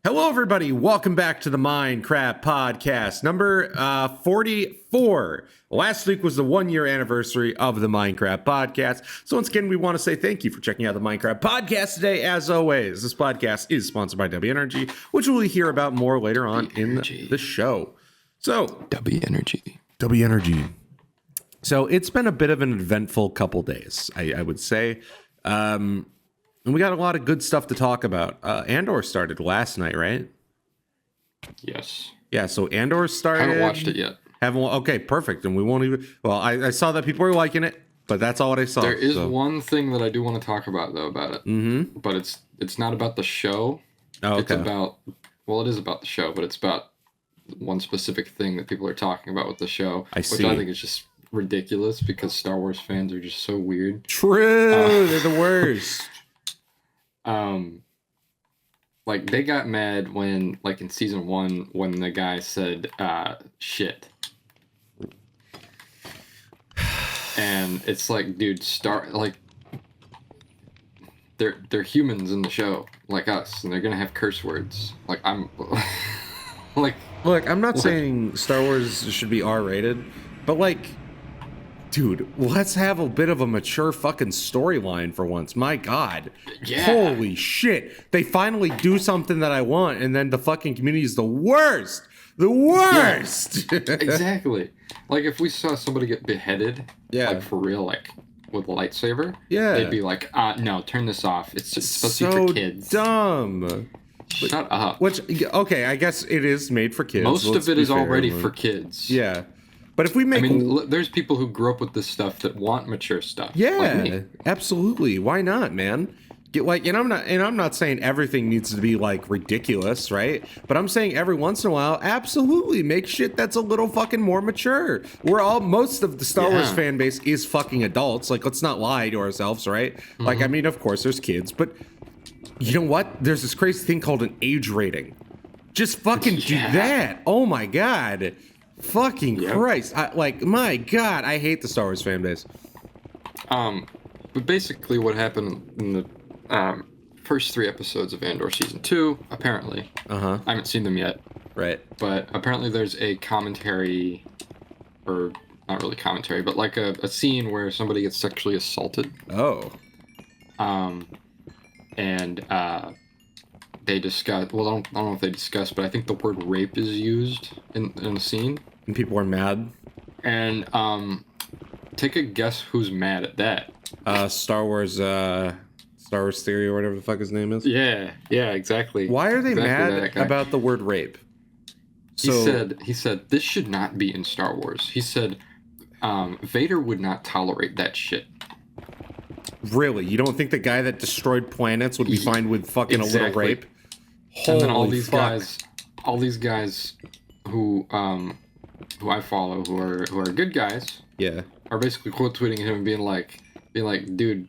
Hello, everybody. Welcome back to the Minecraft podcast, number 44. Last week was the 1-year anniversary of the Minecraft podcast. So once again, we want to say thank you for checking out the Minecraft podcast today. As always, this podcast is sponsored by W Energy, which we'll hear about more later on in the show. So W Energy. So it's been a bit of an eventful couple days, I would say. And we got a lot of good stuff to talk about. Andor started last night, right? Yes. Yeah, so Andor started. I haven't watched it yet. Okay, perfect. And we won't even. Well, I saw that people were liking it, but that's all what I saw. There is one thing that I do want to talk about though about it. Mm-hmm. But it's not about the show. Oh, okay. It's about it is about the show, but it's about one specific thing that people are talking about with the show, which I think is just ridiculous because Star Wars fans are just so weird. True, they're the worst. Like they got mad when, like in season 1, when the guy said shit. And it's like, dude, they're humans in the show, like us, and they're gonna have curse words. Like I'm like, look, I'm not saying Star Wars should be R-rated, but like, dude, let's have a bit of a mature fucking storyline for once. My God. Yeah. Holy shit. They finally do something that I want, and then the fucking community is the worst. The worst. Yeah, exactly. Like, if we saw somebody get beheaded, yeah, like, for real, like, with a lightsaber, yeah, they'd be like, no, turn this off. It's supposed to be for kids. Dumb. Shut up. Which, okay, I guess it is made for kids. Most of it is already for kids. Yeah. But if we make... I mean, there's people who grew up with this stuff that want mature stuff. Yeah, like me. Absolutely. Why not, man? I'm not saying everything needs to be like ridiculous, right? But I'm saying every once in a while, absolutely make shit that's a little fucking more mature. Most of the Star Wars fan base is fucking adults. Like, let's not lie to ourselves, right? Mm-hmm. Like, I mean, of course there's kids, but you know what? There's this crazy thing called an age rating. Just fucking do that. Oh my God. Fucking Christ. My God, I hate the Star Wars fan base. But basically what happened in the first 3 episodes of Andor Season 2, apparently. I haven't seen them yet. Right. But apparently there's a commentary, or not really commentary, but like a scene where somebody gets sexually assaulted. Oh. And they discuss, well, I don't know if they discuss, but I think the word rape is used in the scene. And people are mad. And take a guess who's mad at that. Star Wars Theory or whatever the fuck his name is. Yeah, exactly. Why are they mad about the word rape? He said this should not be in Star Wars. He said Vader would not tolerate that shit. Really? You don't think the guy that destroyed planets would be fine with fucking a little rape? Holy and then all these guys who I follow, who are good guys, are basically quote tweeting him and being like, dude,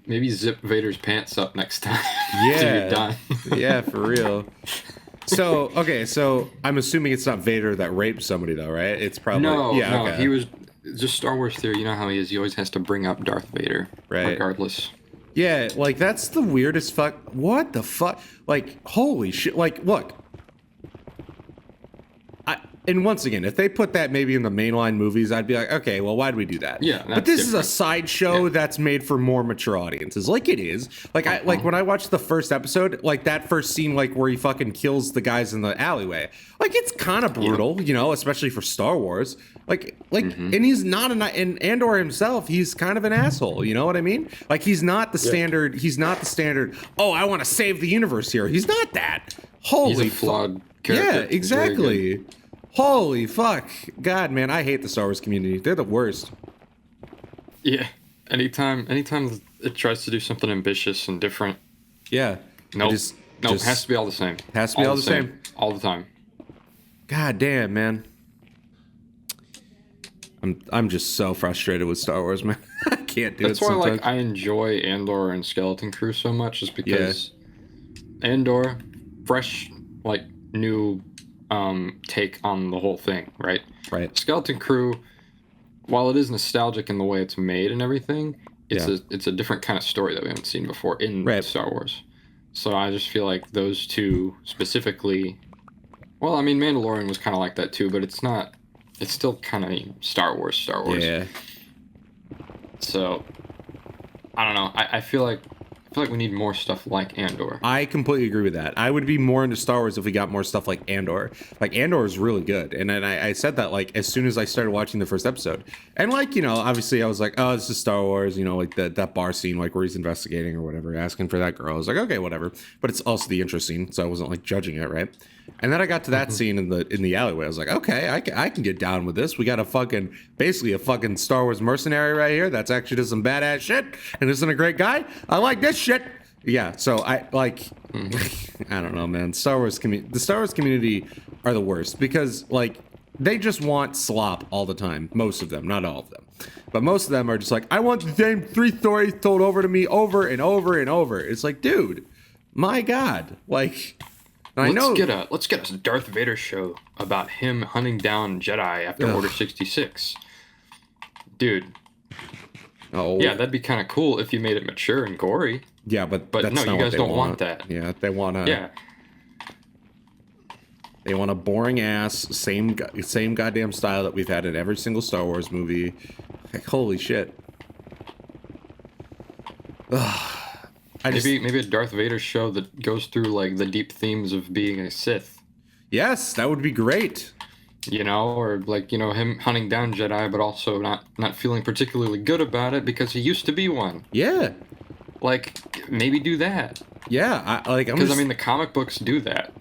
maybe zip Vader's pants up next time. Yeah, you're done. Yeah, for real. So I'm assuming it's not Vader that raped somebody though, right? It's probably no. Okay. He was just Star Wars Theory. You know how he is. He always has to bring up Darth Vader, right? Regardless. Yeah, like that's the weirdest fuck. What the fuck? Like, holy shit! Like, look. And once again, if they put that maybe in the mainline movies, I'd be like, okay, well, why'd we do that? Yeah, but this is a sideshow that's made for more mature audiences, like it is. Like like when I watched the first episode, like that first scene, like where he fucking kills the guys in the alleyway, like it's kind of brutal, you know, especially for Star Wars. And he's not and Andor himself, he's kind of an asshole. You know what I mean? Like he's not the standard. He's not the standard. Oh, I want to save the universe here. He's not that. Holy, he's a flawed character. Yeah, exactly. Holy fuck. God, man, I hate the Star Wars community. They're the worst. Yeah. Anytime it tries to do something ambitious and different. Yeah. Nope. It has to be all the same. Has to be all the same. All the time. God damn, man. I'm just so frustrated with Star Wars, man. I can't do That's it why sometimes. I enjoy Andor and Skeleton Crew so much, is because Andor, fresh, new take on the whole thing, right? Right. Skeleton Crew, while it is nostalgic in the way it's made and everything, it's a different kind of story that we haven't seen before in Star Wars. So I just feel like those two specifically. Well, I mean, Mandalorian was kind of like that too, but it's not. It's still kind of Star Wars. Star Wars. Yeah. So I don't know. I feel like we need more stuff like Andor. I completely agree with that. I would be more into Star Wars if we got more stuff like Andor. Like, Andor is really good. And then I said that, like, as soon as I started watching the first episode. And, like, you know, obviously I was like, oh, this is Star Wars. You know, like, that bar scene, like, where he's investigating or whatever, asking for that girl. I was like, okay, whatever. But it's also the intro scene, so I wasn't, like, judging it, right? And then I got to that scene in the alleyway. I was like, okay, I can get down with this. We got basically a fucking Star Wars mercenary right here that's actually does some badass shit and isn't a great guy. I like this shit. Yeah, so I like, I don't know, man. The Star Wars community are the worst because, like, they just want slop all the time. Most of them, not all of them, but most of them are just like, I want the same 3 stories told over to me over and over and over. It's like, dude, my God, like, let's get a Darth Vader show about him hunting down Jedi after Order 66, dude. Oh yeah, that'd be kind of cool if you made it mature and gory. Yeah, but no, you guys don't want that. Yeah, they want a. Yeah. They want a boring ass same goddamn style that we've had in every single Star Wars movie. Like, holy shit. Maybe a Darth Vader show that goes through like the deep themes of being a Sith. Yes, that would be great. You know, or like, you know, him hunting down Jedi, but also not feeling particularly good about it because he used to be one. Yeah. Like, maybe do that. Yeah, because I mean, the comic books do that.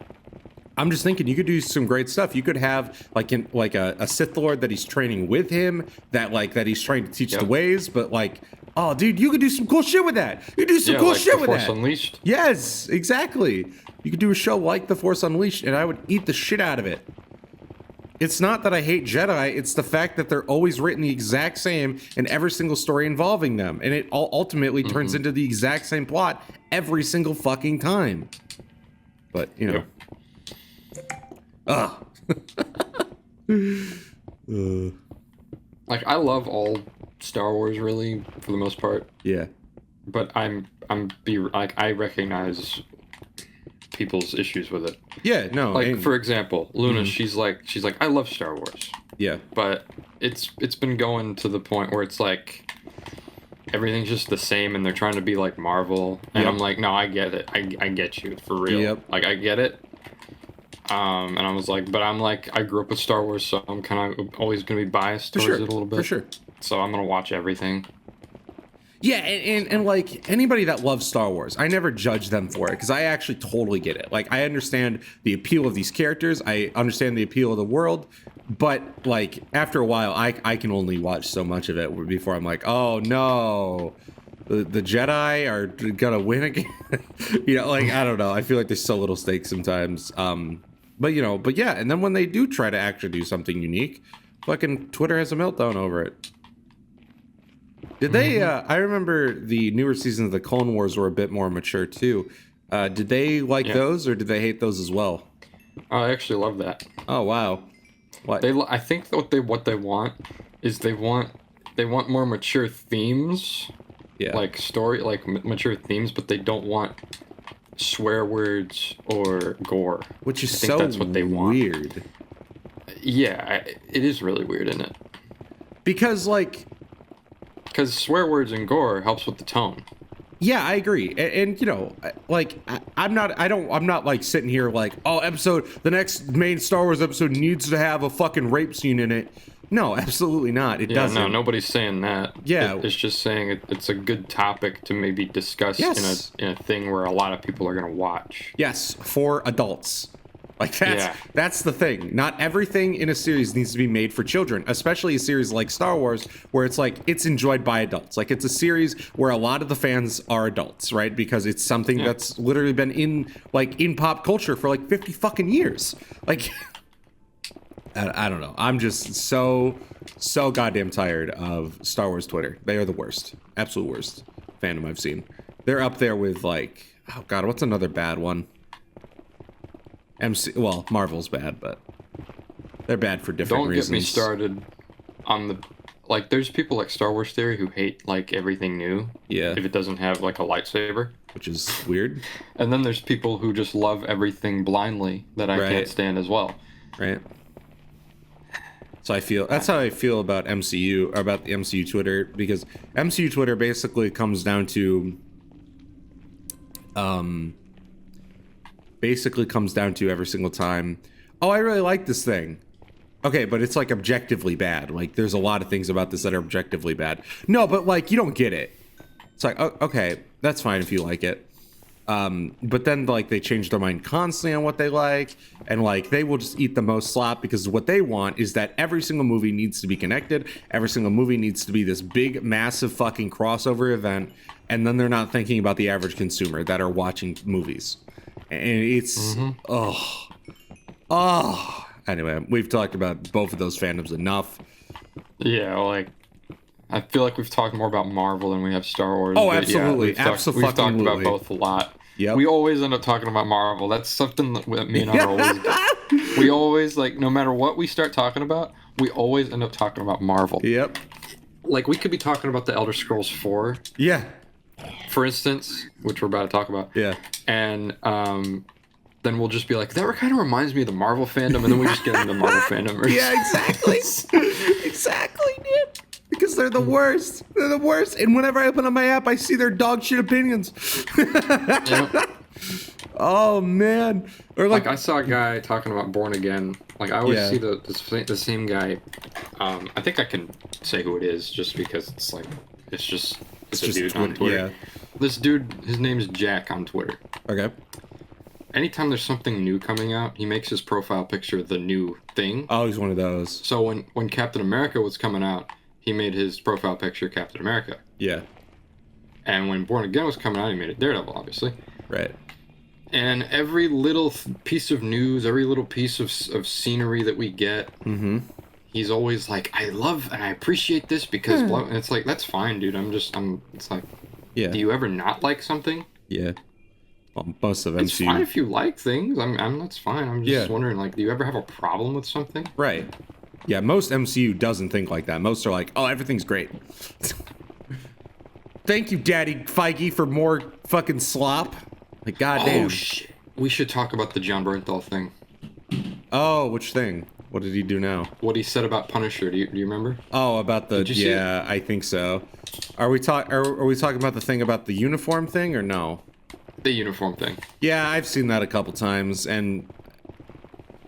I'm just thinking you could do some great stuff. You could have like a Sith Lord that he's training with him, that he's trying to teach the ways, but like, oh, dude, you could do some cool shit with that. You could do some cool shit with that. Force Unleashed. Yes, exactly. You could do a show like The Force Unleashed, and I would eat the shit out of it. It's not that I hate Jedi, it's the fact that they're always written the exact same in every single story involving them. And it all ultimately turns into the exact same plot every single fucking time. But, you know. Like, I love all Star Wars, really, for the most part. Yeah. But I recognize people's issues with it. Yeah, no. Like, for example, Luna, she's like, I love Star Wars. Yeah. But it's been going to the point where it's like everything's just the same and they're trying to be like Marvel. And I'm like, no, I get it. I get you, for real. Yep. Like, I get it. And I was like, but I'm like, I grew up with Star Wars, so I'm kind of always going to be biased towards it a little bit. For sure. So I'm going to watch everything. Yeah, and like anybody that loves Star Wars, I never judge them for it because I actually totally get it. Like, I understand the appeal of these characters, I understand the appeal of the world, but like after a while, I can only watch so much of it before I'm like, oh no, the Jedi are gonna win again. You know, like, I don't know. I feel like there's so little stakes sometimes. But yeah, and then when they do try to actually do something unique, fucking Twitter has a meltdown over it. Did they, I remember the newer seasons of the Clone Wars were a bit more mature too. Did they like those, or did they hate those as well? I actually love that. Oh, wow. What? I think what they want is they want more mature themes. Yeah. Like story, like mature themes, but they don't want swear words or gore. Which is so that's what they want. Weird. Yeah, it is really weird, isn't it? Because swear words and gore helps with the tone. Yeah, I agree. And you know, like, I'm not like sitting here like, oh, the next main Star Wars episode needs to have a fucking rape scene in it. No, absolutely not. It doesn't. No, nobody's saying that. Yeah. It's just saying it's a good topic to maybe discuss in a thing where a lot of people are going to watch. Yes, for adults. Like, that's the thing. Not everything in a series needs to be made for children, especially a series like Star Wars, where it's like, it's enjoyed by adults. Like, it's a series where a lot of the fans are adults, right? Because it's something that's literally been in pop culture for like 50 fucking years. Like, I don't know. I'm just so goddamn tired of Star Wars Twitter. They are the worst. Absolute worst fandom I've seen. They're up there with, like, oh god, what's another bad one? Well, Marvel's bad, but they're bad for different reasons. Don't get me started on the, like, there's people like Star Wars Theory who hate, like, everything new. Yeah. If it doesn't have, like, a lightsaber. which is weird. And then there's people who just love everything blindly that I can't stand as well. Right. So that's how I feel about MCU, or about the MCU Twitter, because MCU Twitter basically comes down to every single time, oh, I really like this thing. Okay, but it's like objectively bad. Like, there's a lot of things about this that are objectively bad. No, but like, you don't get it. It's like, oh, okay, that's fine if you like it. But then like they change their mind constantly on what they like, and like they will just eat the most slop, because what they want is that every single movie needs to be connected. Every single movie needs to be this big, massive fucking crossover event, and then they're not thinking about the average consumer that are watching movies. And it's anyway, we've talked about both of those fandoms enough. Yeah, like I feel like we've talked more about Marvel than we have Star Wars. Oh, absolutely. We've talked about both a lot. Yep. We always end up talking about Marvel. That's something that me and I always we always, like, no matter what we start talking about, we always end up talking about Marvel. Yep. Like, we could be talking about the Elder Scrolls 4. Yeah. For instance, which we're about to talk about. Yeah. And then we'll just be like, that kind of reminds me of the Marvel fandom, and then we just get into Marvel fandom. Yeah, exactly. Exactly, dude. Because they're the worst. They're the worst. And whenever I open up my app, I see their dog shit opinions. Yep. Oh, man. Or like I saw a guy talking about Born Again. Like, I always see the same guy. I think I can say who it is, just because it's like, it's a dude on Twitter. Yeah. This dude, his name is Jack on Twitter. Okay. Anytime there's something new coming out, he makes his profile picture the new thing. Oh, he's one of those. So when Captain America was coming out, he made his profile picture Captain America. Yeah. And when Born Again was coming out, he made it Daredevil, obviously. Right. And every little piece of news, every little piece of scenery that we get, he's always like, I love and I appreciate this because blah. And it's like, that's fine, dude. It's like, do you ever not like something? Yeah. Well, most of them. It's fine if you like things. That's fine. I'm just wondering, like, do you ever have a problem with something? Right. Yeah, most MCU doesn't think like that. Most are like, oh, everything's great. Thank you, Daddy Feige, for more fucking slop. Like, goddamn. Oh, shit. We should talk about the John Bernthal thing. Oh, which thing? What did he do now? What he said about Punisher. Do you remember? Oh, about the... Yeah, I think so. Are we talking about the thing about the uniform thing, or no? The uniform thing. Yeah, I've seen that a couple times, and...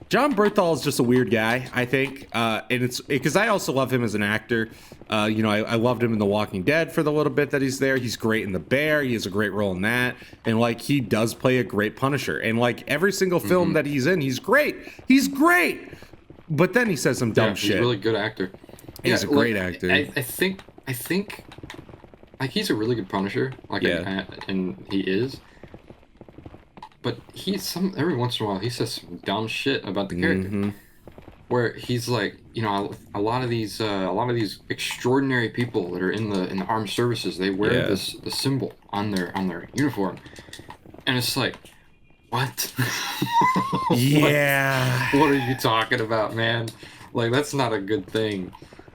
John Bernthal is just a weird guy, I think, and it's because I also love him as an actor. I loved him in The Walking Dead for the little bit that he's there. He's great in The Bear. He has a great role in that, and like he does play a great Punisher. And like every single film that he's in, he's great. He's great. But then he says some dumb shit. He's a really good actor. He's a great actor. I think like he's a really good Punisher. Like and he is. But every once in a while he says some dumb shit about the character, where he's like, a lot of these extraordinary people that are in the armed services, they wear the symbol on their uniform, and it's like, what? Yeah. What are you talking about, man? Like, that's not a good thing.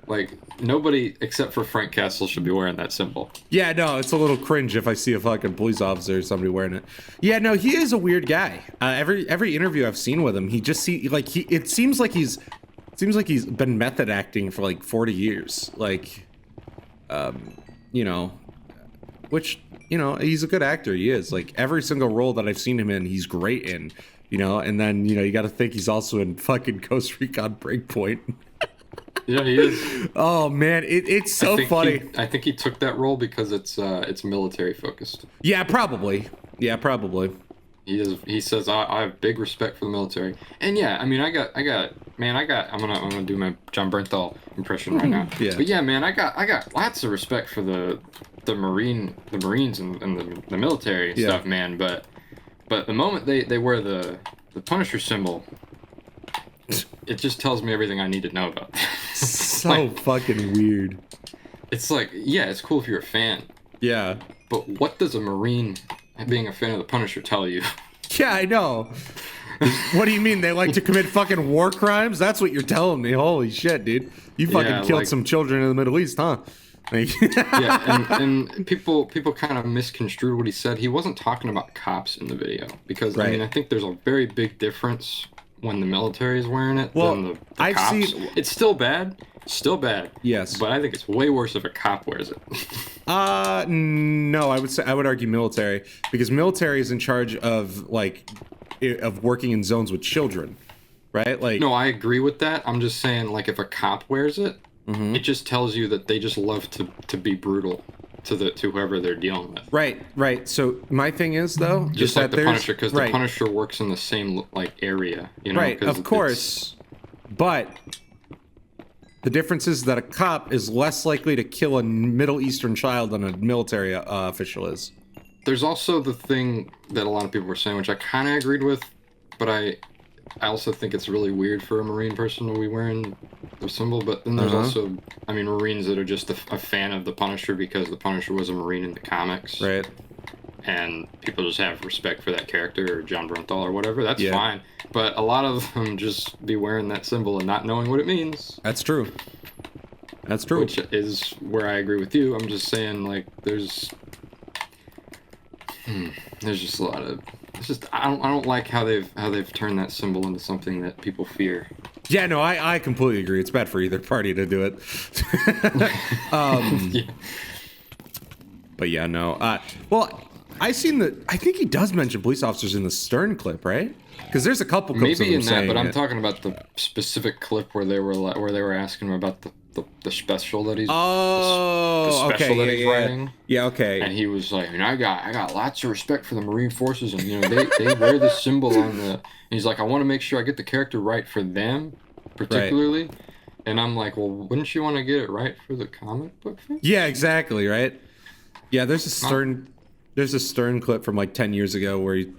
Like, nobody except for Frank Castle should be wearing that symbol. Yeah, no, it's a little cringe if I see a fucking police officer or somebody wearing it. Yeah, no, he is a weird guy. Every interview I've seen with him, it seems like he's been method acting for like 40 years. Like, which, he's a good actor. He is. Like, every single role that I've seen him in, he's great in. And then, you got to think he's also in fucking Ghost Recon Breakpoint. Yeah, he is. Oh man, it's so funny. I think he took that role because it's military focused. Yeah, probably. He says I have big respect for the military, and yeah, I mean, I'm gonna do my John Bernthal impression right now. Yeah. But yeah, man, I got lots of respect for the Marines and the military and stuff, man. But the moment they wear the Punisher symbol, it just tells me everything I need to know about that. So fucking weird. It's like, yeah, it's cool if you're a fan. Yeah. But what does a Marine being a fan of the Punisher tell you? Yeah, I know. What do you mean? They like to commit fucking war crimes? That's what you're telling me. Holy shit, dude. You fucking killed some children in the Middle East, huh? Yeah, and people kind of misconstrued what he said. He wasn't talking about cops in the video because I mean I think there's a very big difference when the military is wearing it than the I've cops. seen... It's still bad, Yes, but I think it's way worse if a cop wears it. No, I would argue military, because military is in charge of of working in zones with children, right? Like, no, I agree with that. I'm just saying, like, if a cop wears it, it just tells you that they just love to be brutal to whoever they're dealing with. Right. So my thing is, though, just like the Punisher, because the Punisher works in the same area, you know. Right, of course, but the difference is that a cop is less likely to kill a Middle Eastern child than a military official is. There's also the thing that a lot of people were saying, which I kind of agreed with, but I also think it's really weird for a Marine person to be wearing the symbol. But then there's also, I mean, Marines that are just a fan of the Punisher because the Punisher was a Marine in the comics. Right. And people just have respect for that character, or John Bernthal or whatever. That's fine. But a lot of them just be wearing that symbol and not knowing what it means. That's true. That's true. Which is where I agree with you. I'm just saying, like, there's just a lot of... It's just I don't like how they've turned that symbol into something that people fear. Yeah, no, I completely agree. It's bad for either party to do it. Yeah. But yeah, no. Well, I think he does mention police officers in the Stern clip, right? Because there's a couple clips maybe of in that, but I'm talking about the specific clip where they were asking him about the special that he's the special that he's writing. Yeah, okay. And he was like, I got lots of respect for the Marine Forces, and you know they wear this symbol on the. And he's like, I want to make sure I get the character right for them, particularly. Right. And I'm like, well, wouldn't you want to get it right for the comic book fans? Yeah, exactly, right. Yeah, there's a Stern clip from like 10 years ago where he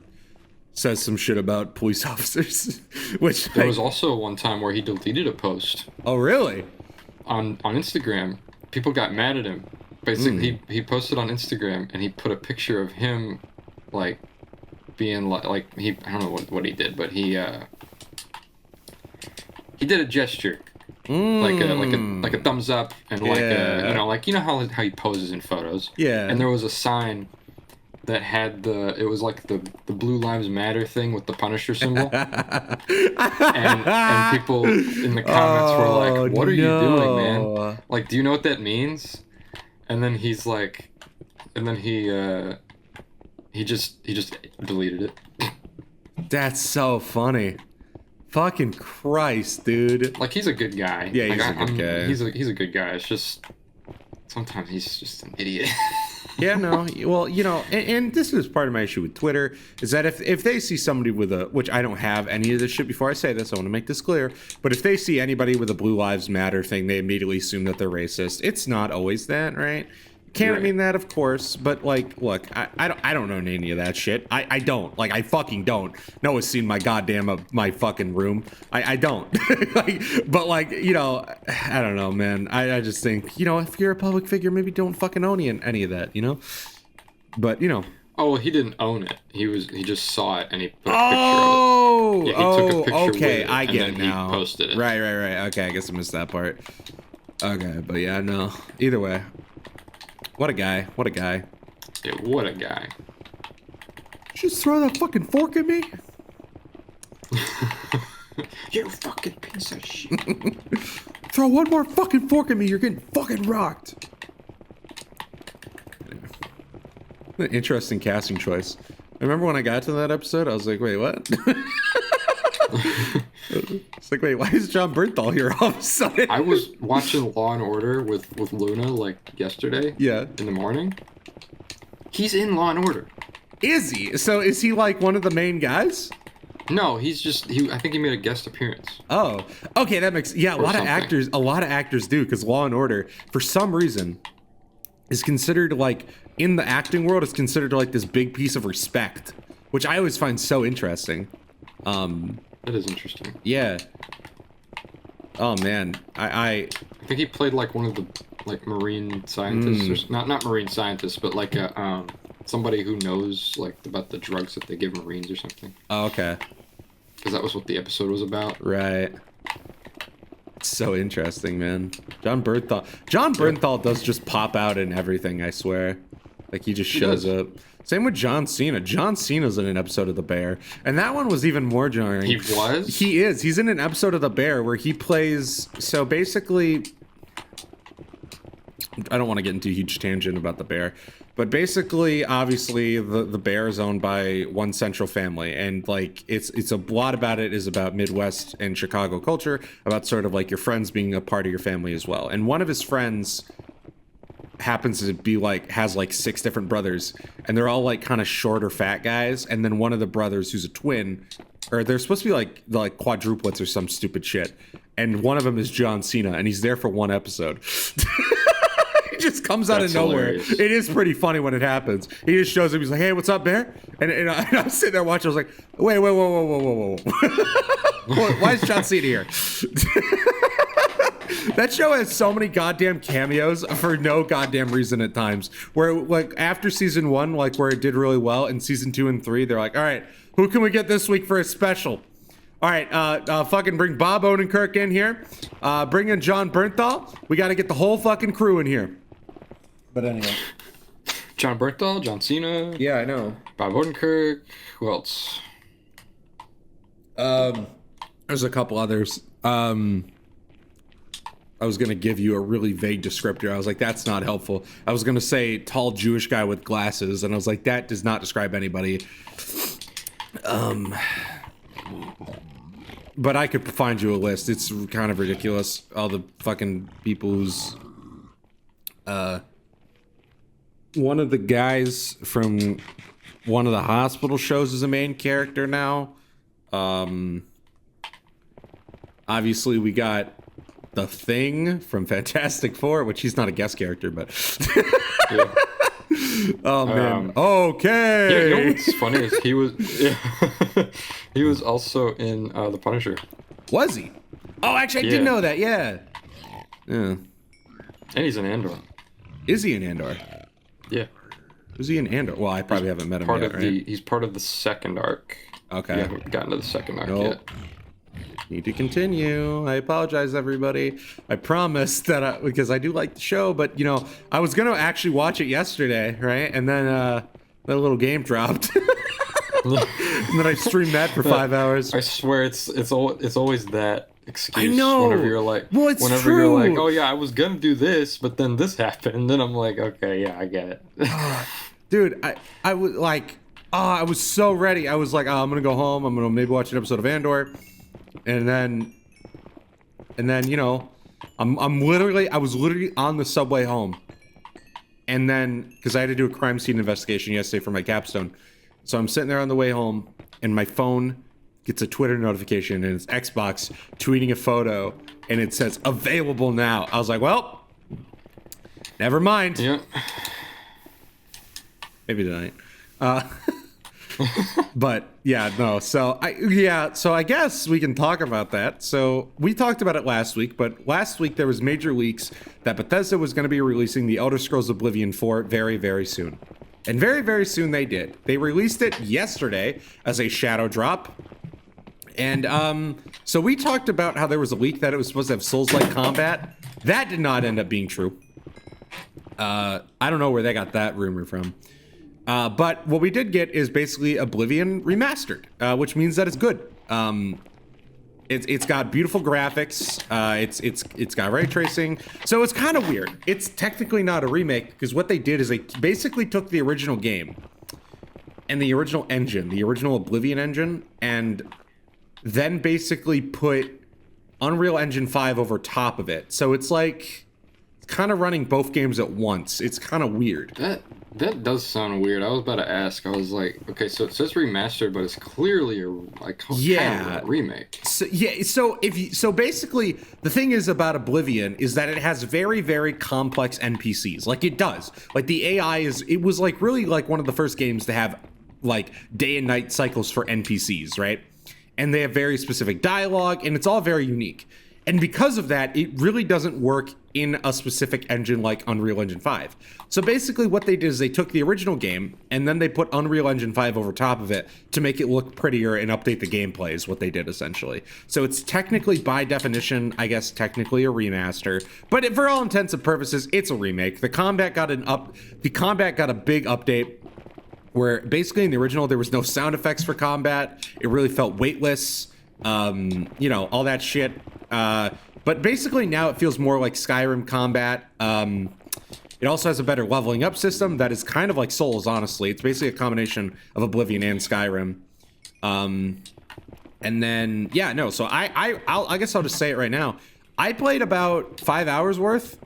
says some shit about police officers, which there was also one time where he deleted a post. Oh, really? On Instagram, people got mad at him. Basically, he posted on Instagram and he put a picture of him, like, being like I don't know what he did, but he did a gesture, like a thumbs up and like how he poses in photos. Yeah. And there was a sign that had it was like the Blue Lives Matter thing with the Punisher symbol. and people in the comments were like, what are you doing, man? Like, do you know what that means? And then he's like, and then he just deleted it. That's so funny. Fucking Christ, dude. Like, he's a good guy. Yeah, he's a good guy. He's a good guy. It's just sometimes he's just an idiot. Yeah, no. Well, and this is part of my issue with Twitter, is that if they see somebody with which I don't have any of this shit before I say this, I want to make this clear, but if they see anybody with a Blue Lives Matter thing, they immediately assume that they're racist. It's not always that, right? Can't mean that, of course, but like, look, I don't know any of that shit. I don't. Like, I fucking don't. Noah's seen my my fucking room. I don't. But like, I don't know, man. I just think, if you're a public figure, maybe don't fucking own any of that, But Oh, well, he didn't own it. He just saw it and he put a picture of it. Yeah, he took a picture okay, with it, I get and it then now. He posted it. Right. Okay, I guess I missed that part. Okay, but yeah, no. Either way. What a guy. Yeah, what a guy. Just throw that fucking fork at me? You fucking piece of shit. Throw one more fucking fork at me, you're getting fucking rocked. An interesting casting choice. I remember when I got to that episode, I was like, wait, what? It's like, wait, why is John Bernthal here all of a sudden? I was watching Law and Order with Luna like yesterday. Yeah. In the morning. He's in Law and Order. Is he? So is he like one of the main guys? No, he's just I think he made a guest appearance. Oh, okay, that makes a lot of actors do, because Law and Order, for some reason, is considered like in the acting world is considered like this big piece of respect, which I always find so interesting. That is interesting. Yeah. Oh man, I think he played like one of the like marine scientists, or not marine scientists, but like a somebody who knows like about the drugs that they give Marines or something. Oh, okay. Because that was what the episode was about. Right. So interesting, man. John Bernthal does just pop out in everything, I swear. Like, he just shows up. Same with John Cena. John Cena's in an episode of The Bear. And that one was even more jarring. He was? He is. He's in an episode of The Bear where he plays... So basically... I don't want to get into a huge tangent about The Bear. But basically, obviously, the Bear is owned by one central family. And, like, it's a lot about it is about Midwest and Chicago culture. About sort of, like, your friends being a part of your family as well. And one of his friends... happens to be like has like 6 different brothers, and they're all like kind of shorter fat guys, and then one of the brothers who's a twin, or they're supposed to be like quadruplets or some stupid shit, and one of them is John Cena, and he's there for one episode. He just comes out of nowhere. Hilarious. It is pretty funny when it happens. He just shows up, he's like, hey, what's up, Bear? And I was sitting there watching, I was like, wait, whoa. Why is John Cena here? That show has so many goddamn cameos for no goddamn reason at times. Where, like, after season 1, like, where it did really well, in season 2 and 3, they're like, all right, who can we get this week for a special? All right, fucking bring Bob Odenkirk in here. Bring in John Bernthal. We got to get the whole fucking crew in here. But anyway. John Bernthal, John Cena. Yeah, I know. Bob Odenkirk. Who else? There's a couple others. I was going to give you a really vague descriptor. I was like, that's not helpful. I was going to say tall Jewish guy with glasses, and I was like, that does not describe anybody. But I could find you a list. It's kind of ridiculous. All the fucking people who's... one of the guys from one of the hospital shows is a main character now. Obviously, we got... The Thing from Fantastic Four, which he's not a guest character, but... Yeah. Oh, man. Okay! Yeah, you know what's funny is he was... Yeah, he was also in The Punisher. Was he? Oh, actually, I did know that, yeah. Yeah. And he's in Andor. Is he in Andor? Yeah. Is he in Andor? Well, I probably haven't met him yet, right? He's part of the second arc. Okay. You haven't gotten to the second arc yet. Need to continue. I apologize, everybody. I promised that because I do like the show, but you know, I was gonna actually watch it yesterday, right? And then that little game dropped, and then I streamed that for 5 hours. I swear, it's always that excuse. I know. Whenever you're like, you're like, oh yeah, I was gonna do this, but then this happened, and then I'm like, okay, yeah, I get it. Dude, I was like, I was so ready. I was like, I'm gonna go home. I'm gonna maybe watch an episode of Andor. And then, you know, I was literally on the subway home. And then, because I had to do a crime scene investigation yesterday for my capstone. So I'm sitting there on the way home, and my phone gets a Twitter notification, and it's Xbox tweeting a photo, and it says, available now. I was like, well, never mind. Yeah. Maybe tonight. But yeah, no. So I guess we can talk about that. So we talked about it last week, but last week there was major leaks that Bethesda was going to be releasing the Elder Scrolls Oblivion 4 very, very soon. And very, very soon they did. They released it yesterday as a shadow drop. And so we talked about how there was a leak that it was supposed to have Souls-like combat. That did not end up being true. I don't know where they got that rumor from. But what we did get is basically Oblivion remastered, which means that it's good. It's got beautiful graphics. It's got ray tracing. So it's kind of weird. It's technically not a remake because what they did is they basically took the original game and the original engine, the original Oblivion engine, and then basically put Unreal Engine 5 over top of it. So it's like kind of running both games at once. It's kind of weird. That does sound weird. I was about to ask. I was like, okay, so it says remastered, but it's clearly kind of a remake. So basically, the thing is about Oblivion is that it has very, very complex NPCs. Like it does. Like the AI it was like really like one of the first games to have like day and night cycles for NPCs, right? And they have very specific dialogue, and it's all very unique. And because of that, it really doesn't work in a specific engine like Unreal Engine 5. So basically what they did is they took the original game and then they put Unreal Engine 5 over top of it to make it look prettier and update the gameplay is what they did essentially. So it's technically, by definition, I guess technically a remaster, but for all intents and purposes, it's a remake. The combat got a big update where basically in the original there was no sound effects for combat. It really felt weightless, you know, all that shit. But basically now it feels more like Skyrim combat. It also has a better leveling up system that is kind of like Souls, honestly. It's basically a combination of Oblivion and Skyrim. And then, yeah, no, so I guess I'll just say it right now. I played about 5 hours worth.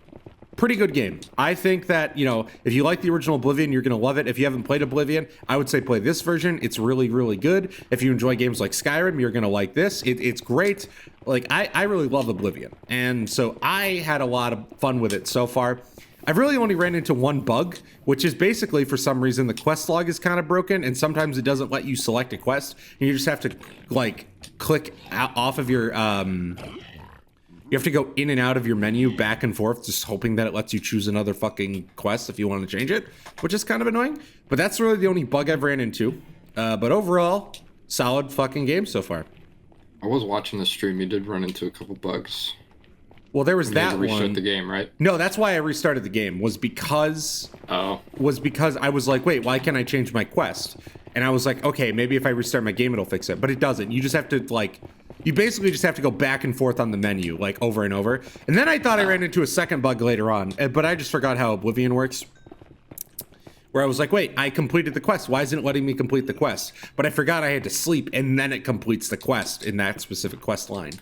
Pretty good game. I think that, you know, if you like the original Oblivion, you're going to love it. If you haven't played Oblivion, I would say play this version. It's really, really good. If you enjoy games like Skyrim, you're going to like this. It's great. Like, I really love Oblivion. And so I had a lot of fun with it so far. I've really only ran into one bug, which is basically, for some reason, the quest log is kind of broken, and sometimes it doesn't let you select a quest, and you just have to, like, click off of your, you have to go in and out of your menu back and forth, just hoping that it lets you choose another fucking quest if you want to change it, which is kind of annoying. But that's really the only bug I've ran into. But overall, solid fucking game so far. I was watching the stream. You did run into a couple bugs. Well, there was that one. Restart the game, right? No, that's why I restarted the game. Was because I was like, wait, why can't I change my quest? And I was like, okay, maybe if I restart my game, it'll fix it. But it doesn't. You just have to, like, you basically just have to go back and forth on the menu, like, over and over. And then I thought I ran into a second bug later on, but I just forgot how Oblivion works. Where I was like, wait, I completed the quest. Why isn't it letting me complete the quest? But I forgot I had to sleep, and then it completes the quest in that specific quest line.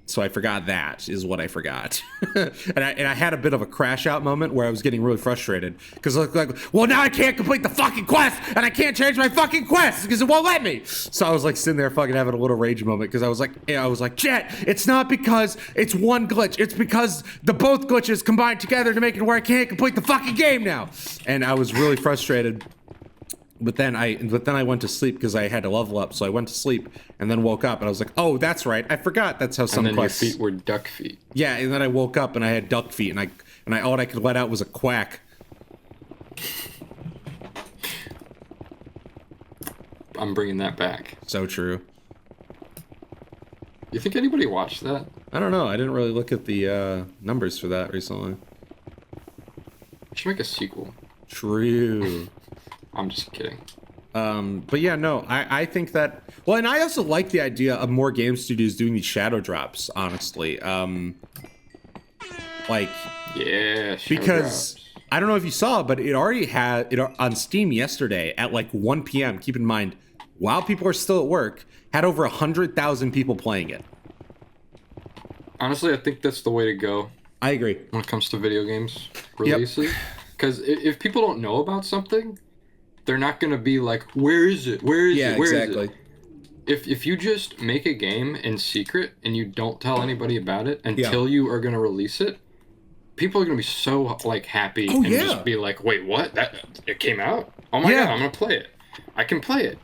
So I forgot that is what I forgot. and I had a bit of a crash out moment where I was getting really frustrated because like, well, now I can't complete the fucking quest and I can't change my fucking quest because it won't let me. So I was like sitting there fucking having a little rage moment because I was like, Jet, it's not because it's one glitch. It's because the both glitches combined together to make it where I can't complete the fucking game now. And I was really frustrated. But then I went to sleep because I had to level up. So I went to sleep and then woke up and I was like, oh, that's right. I forgot that's how some quests. Your feet were duck feet. Yeah, and then I woke up and I had duck feet and all I could let out was a quack. I'm bringing that back. So true. You think anybody watched that? I don't know. I didn't really look at the numbers for that recently. Should make a sequel. True. I'm just kidding. But yeah, no, I think that, well, and I also like the idea of more game studios doing these shadow drops, honestly. Like, yeah, because drops. I don't know if you saw, but it already had it on Steam yesterday at like 1 p.m. Keep in mind, while people are still at work, had over 100,000 people playing it. Honestly, I think that's the way to go. I agree. When it comes to video games releases. Because if people don't know about something, they're not going to be like, where is it? Where is it? Where exactly. is it? If you just make a game in secret and you don't tell anybody about it until you are going to release it, people are going to be so like happy and just be like, wait, what? It came out? Oh my God, I'm going to play it. I can play it.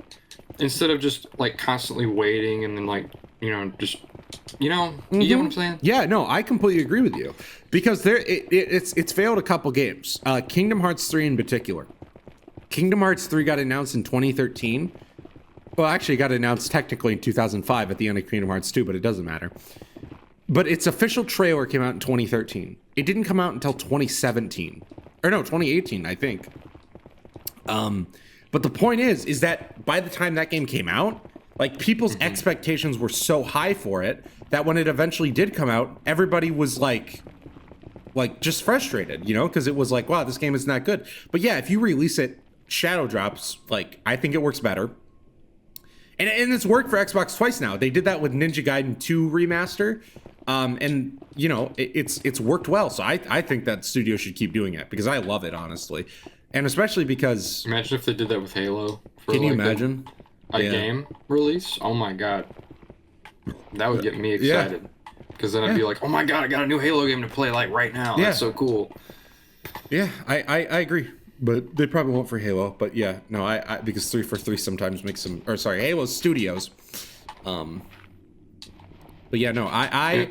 Instead of just like constantly waiting and then like, you know, just, you know, you get what I'm saying? Yeah, no, I completely agree with you. Because it's failed a couple games. Kingdom Hearts 3 in particular. Kingdom Hearts 3 got announced in 2013. Well, actually, it got announced technically in 2005 at the end of Kingdom Hearts 2, but it doesn't matter. But its official trailer came out in 2013. It didn't come out until 2017. Or no, 2018, I think. But the point is that by the time that game came out, like, people's expectations were so high for it that when it eventually did come out, everybody was like just frustrated, you know, because it was like, wow, this game isn't that good. But yeah, if you release it shadow drops, like, I think it works better. And it's worked for Xbox twice now. They did that with Ninja Gaiden 2 Remaster. And, you know, it's worked well. So I think that studio should keep doing it because I love it, honestly. And especially because... Imagine if they did that with Halo. Can you imagine? A game release? Oh my God. That would get me excited. Because then I'd be like, oh my God, I got a new Halo game to play like right now. That's so cool. Yeah, I agree. But they probably won't for Halo. But yeah, no, I because 343 sometimes makes some, or sorry, Halo Studios But yeah, no, I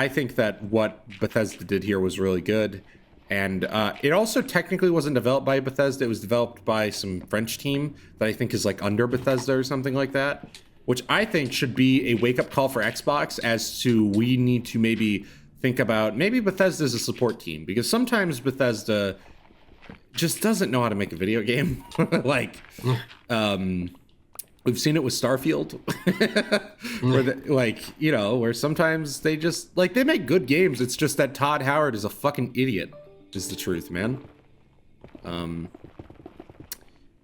think that what Bethesda did here was really good. And it also technically wasn't developed by Bethesda. It was developed by some French team that I think is like under Bethesda or something like that, which I think should be a wake-up call for Xbox as to we need to maybe think about maybe Bethesda as a support team, because sometimes Bethesda just doesn't know how to make a video game. Like, we've seen it with Starfield, where sometimes they just like they make good games. It's just that Todd Howard is a fucking idiot. Is the truth, man. But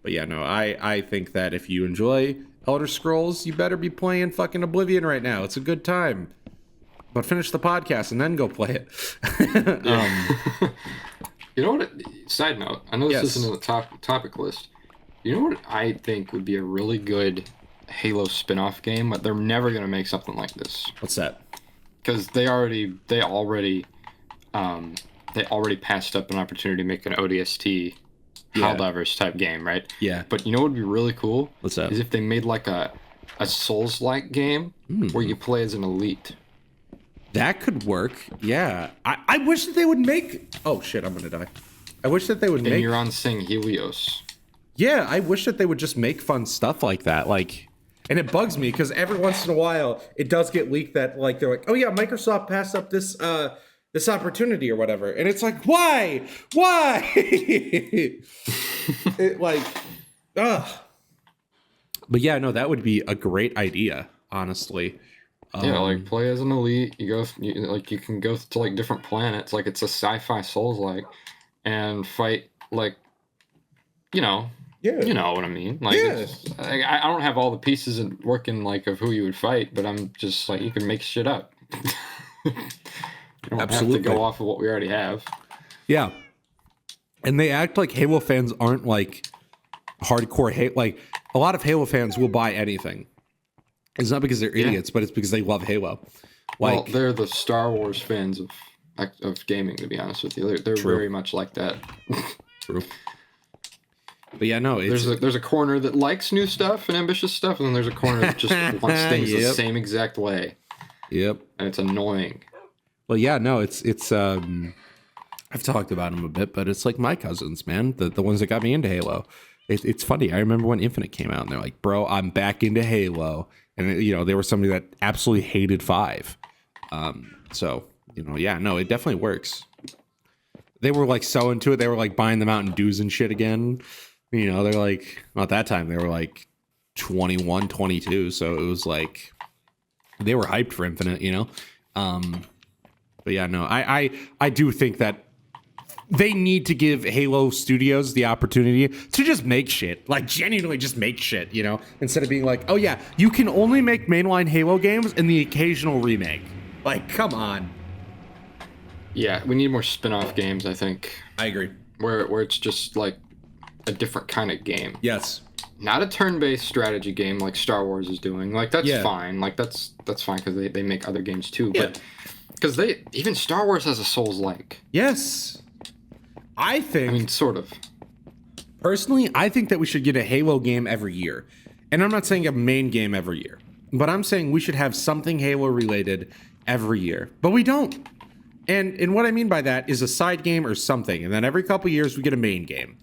yeah, no, I think that if you enjoy Elder Scrolls, you better be playing fucking Oblivion right now. It's a good time. But finish the podcast and then go play it. You know what? Side note, I know this isn't in the topic list. You know what I think would be a really good Halo spin-off game, but they're never gonna make something like this. What's that? Because they already passed up an opportunity to make an ODST Helldivers type game, right? Yeah. But you know what would be really cool? What's that? Is if they made like a Souls-like game where you play as an elite. That could work. Yeah. I wish that they would make... Oh, shit, I'm gonna die. I wish that they would make... And you're on Sing Helios. Yeah, I wish that they would just make fun stuff like that. Like... And it bugs me, because every once in a while, it does get leaked that, like, they're like, oh yeah, Microsoft passed up this opportunity or whatever. And it's like, why? It like, ugh. But yeah, no, that would be a great idea, honestly. Yeah, like play as an elite. You can go to like different planets. Like it's a sci-fi Souls-like, and fight like, you know what I mean. Like, I don't have all the pieces working like of who you would fight, but I'm just like you can make shit up. You don't have to go off of what we already have. Yeah, and they act like Halo fans aren't like hardcore hate. Like a lot of Halo fans will buy anything. It's not because they're idiots, but it's because they love Halo. Well, they're the Star Wars fans of gaming, to be honest with you. They're very much like that. True. But yeah, no, there's a corner that likes new stuff and ambitious stuff, and then there's a corner that just wants things the same exact way. Yep. And it's annoying. Well, yeah, no, it's I've talked about them a bit, but it's like my cousins, man, the ones that got me into Halo. It's funny. I remember when Infinite came out, and they're like, "Bro, I'm back into Halo." And, they were somebody that absolutely hated 5. So, yeah, no, it definitely works. They were, like, so into it. They were, like, buying the Mountain Dews and shit again. They're, like, well, at that time, they were, like, 21, 22. So it was, like, they were hyped for Infinite, But, yeah, no, I do think that they need to give Halo Studios the opportunity to just make shit, like genuinely just make shit, instead of being like, oh yeah, you can only make mainline Halo games and the occasional remake. Like, come on. Yeah, we need more spin-off games, I think. I agree. Where it's just like a different kind of game. Yes. Not a turn-based strategy game like Star Wars is doing. Like that's fine. Like that's fine because they make other games too. Yeah. But because even Star Wars has a Souls-like. Yes. I mean, sort of. Personally, I think that we should get a Halo game every year. And I'm not saying a main game every year. But I'm saying we should have something Halo-related every year. But we don't. And what I mean by that is a side game or something. And then every couple years we get a main game.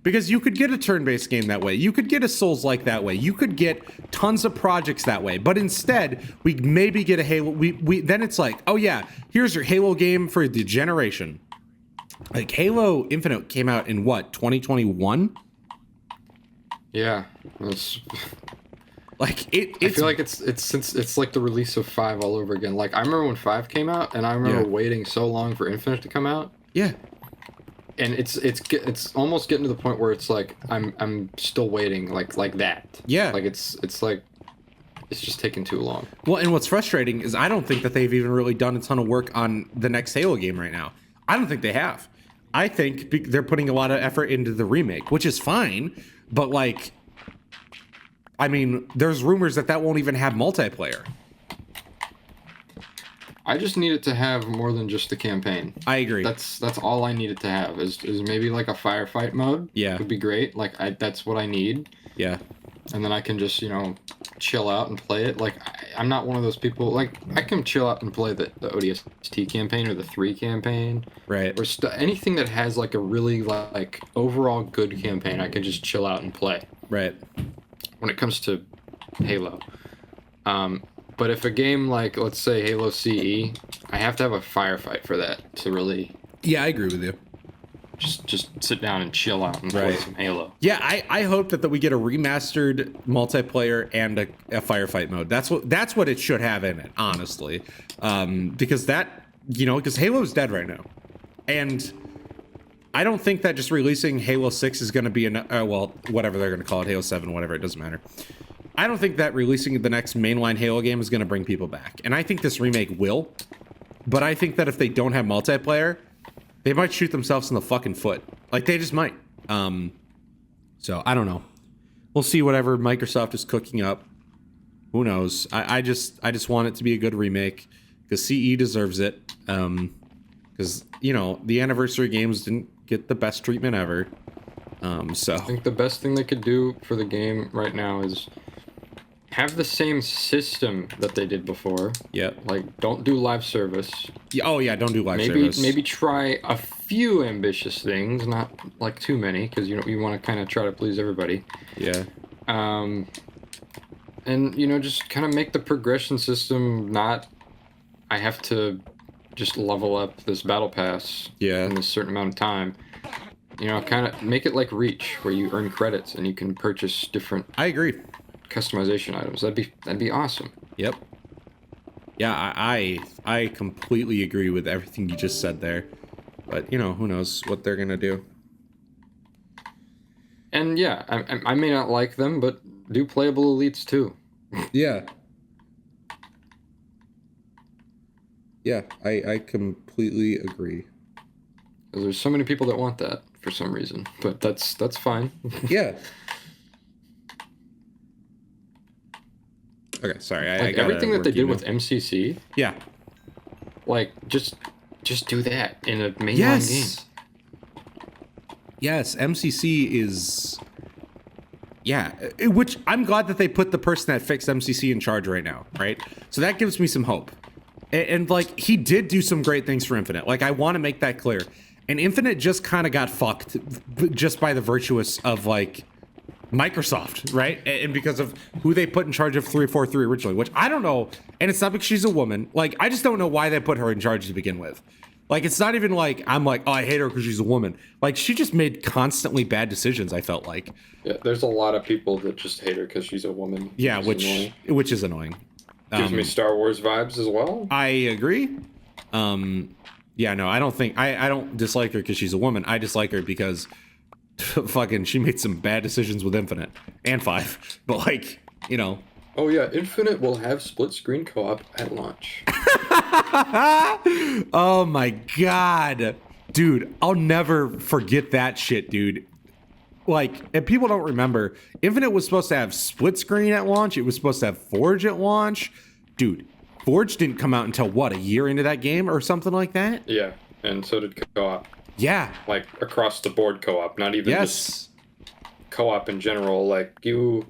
Because you could get a turn-based game that way. You could get a Souls-like that way. You could get tons of projects that way. But instead, we maybe get a Halo. Then it's like, oh yeah, here's your Halo game for the generation. Like Halo Infinite came out in what, 2021? Yeah, it's like I feel like it's like the release of 5 all over again. Like I remember when 5 came out, and I remember waiting so long for Infinite to come out. Yeah, and it's almost getting to the point where it's like I'm still waiting like that. Yeah, like it's like it's just taking too long. Well, and what's frustrating is I don't think that they've even really done a ton of work on the next Halo game right now. I don't think they have. I think they're putting a lot of effort into the remake, which is fine, but like, I mean, there's rumors that won't even have multiplayer. I just need it to have more than just the campaign. I agree. That's all I need it to have is maybe like a firefight mode. Yeah, would be great. Like that's what I need. Yeah. and then I can just, chill out and play it. Like, I'm not one of those people. Like, I can chill out and play the ODST campaign or the 3 campaign. Right. Or anything that has, like, a really, like, overall good campaign, I can just chill out and play. Right. When it comes to Halo. But if a game like, let's say, Halo CE, I have to have a firefight for that to really... Yeah, I agree with you. Just sit down and chill out and play some Halo. Yeah, I hope that we get a remastered multiplayer and a firefight mode. That's what it should have in it, honestly. Because because Halo's dead right now. And I don't think that just releasing Halo 6 is going to be whatever they're going to call it, Halo 7, whatever, it doesn't matter. I don't think that releasing the next mainline Halo game is going to bring people back. And I think this remake will. But I think that if they don't have multiplayer, they might shoot themselves in the fucking foot. Like, they just might. So, I don't know. We'll see whatever Microsoft is cooking up. Who knows? I just want it to be a good remake. Because CE deserves it. Because, the anniversary games didn't get the best treatment ever. So I think the best thing they could do for the game right now is have the same system that they did before. Yeah. Like, don't do live service. Yeah, oh yeah, don't do live service. Maybe try a few ambitious things, not like too many, because you want to kind of try to please everybody. Yeah. And just kind of make the progression system not. I have to just level up this battle pass. Yeah. In a certain amount of time. Kind of make it like Reach, where you earn credits and you can purchase different. I agree. Customization items. That'd be awesome. Yep. Yeah, I completely agree with everything you just said there. But who knows what they're gonna do. And yeah, I may not like them, but do playable elites too. Yeah. Yeah, I completely agree. There's so many people that want that for some reason, but that's fine. Yeah. Okay, sorry. Like everything that they did with MCC. Yeah. Like just do that in a mainline game. Yes, MCC is. Yeah, which I'm glad that they put the person that fixed MCC in charge right now, right? So that gives me some hope. And like, he did do some great things for Infinite. Like, I want to make that clear. And Infinite just kind of got fucked just by the virtuous of, like, Microsoft, right? And because of who they put in charge of 343 originally, which I don't know. And it's not because she's a woman. Like, I just don't know why they put her in charge to begin with. Like, it's not even like, I'm like, oh, I hate her because she's a woman. Like, she just made constantly bad decisions, I felt like. Yeah, there's a lot of people that just hate her because she's a woman. Yeah, which is annoying. Gives me Star Wars vibes as well. I agree. Yeah, no, I don't think... I don't dislike her because she's a woman. I dislike her because fucking she made some bad decisions with Infinite. And 5. But, like, Oh, yeah, Infinite will have split-screen co-op at launch. Oh, my God. Dude, I'll never forget that shit, dude. Like, and people don't remember, Infinite was supposed to have split screen at launch. It was supposed to have Forge at launch. Dude, Forge didn't come out until, what, a year into that game or something like that? Yeah, and so did co-op. Yeah. Like, across the board co-op, not even just co-op in general. Like, you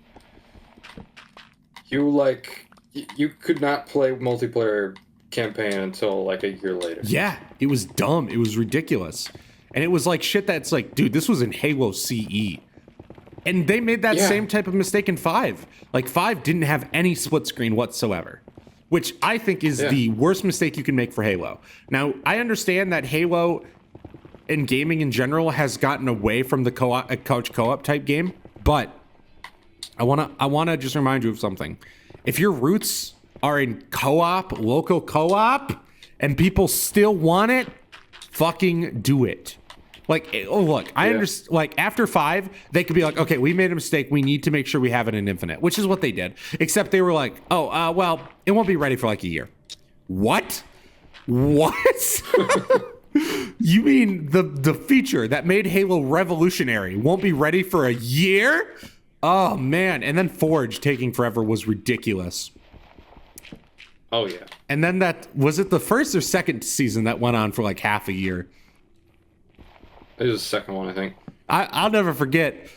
could not play multiplayer campaign until, like, a year later. Yeah, it was dumb. It was ridiculous. And it was like shit that's like, dude, this was in Halo CE. And they made that same type of mistake in 5. Like, 5 didn't have any split screen whatsoever, which I think is the worst mistake you can make for Halo. Now, I understand that Halo and gaming in general has gotten away from the couch co-op type game, but I wanna just remind you of something. If your roots are in co-op, local co-op, and people still want it, fucking do it. Like, oh, look, I understand, like, after 5, they could be like, okay, we made a mistake. We need to make sure we have it in Infinite, which is what they did. Except they were like, oh, well, it won't be ready for like a year. What? What? You mean the feature that made Halo revolutionary won't be ready for a year? Oh, man. And then Forge taking forever was ridiculous. Oh, yeah. And then was it the first or second season that went on for like half a year? It was the second one, I think. I'll never forget.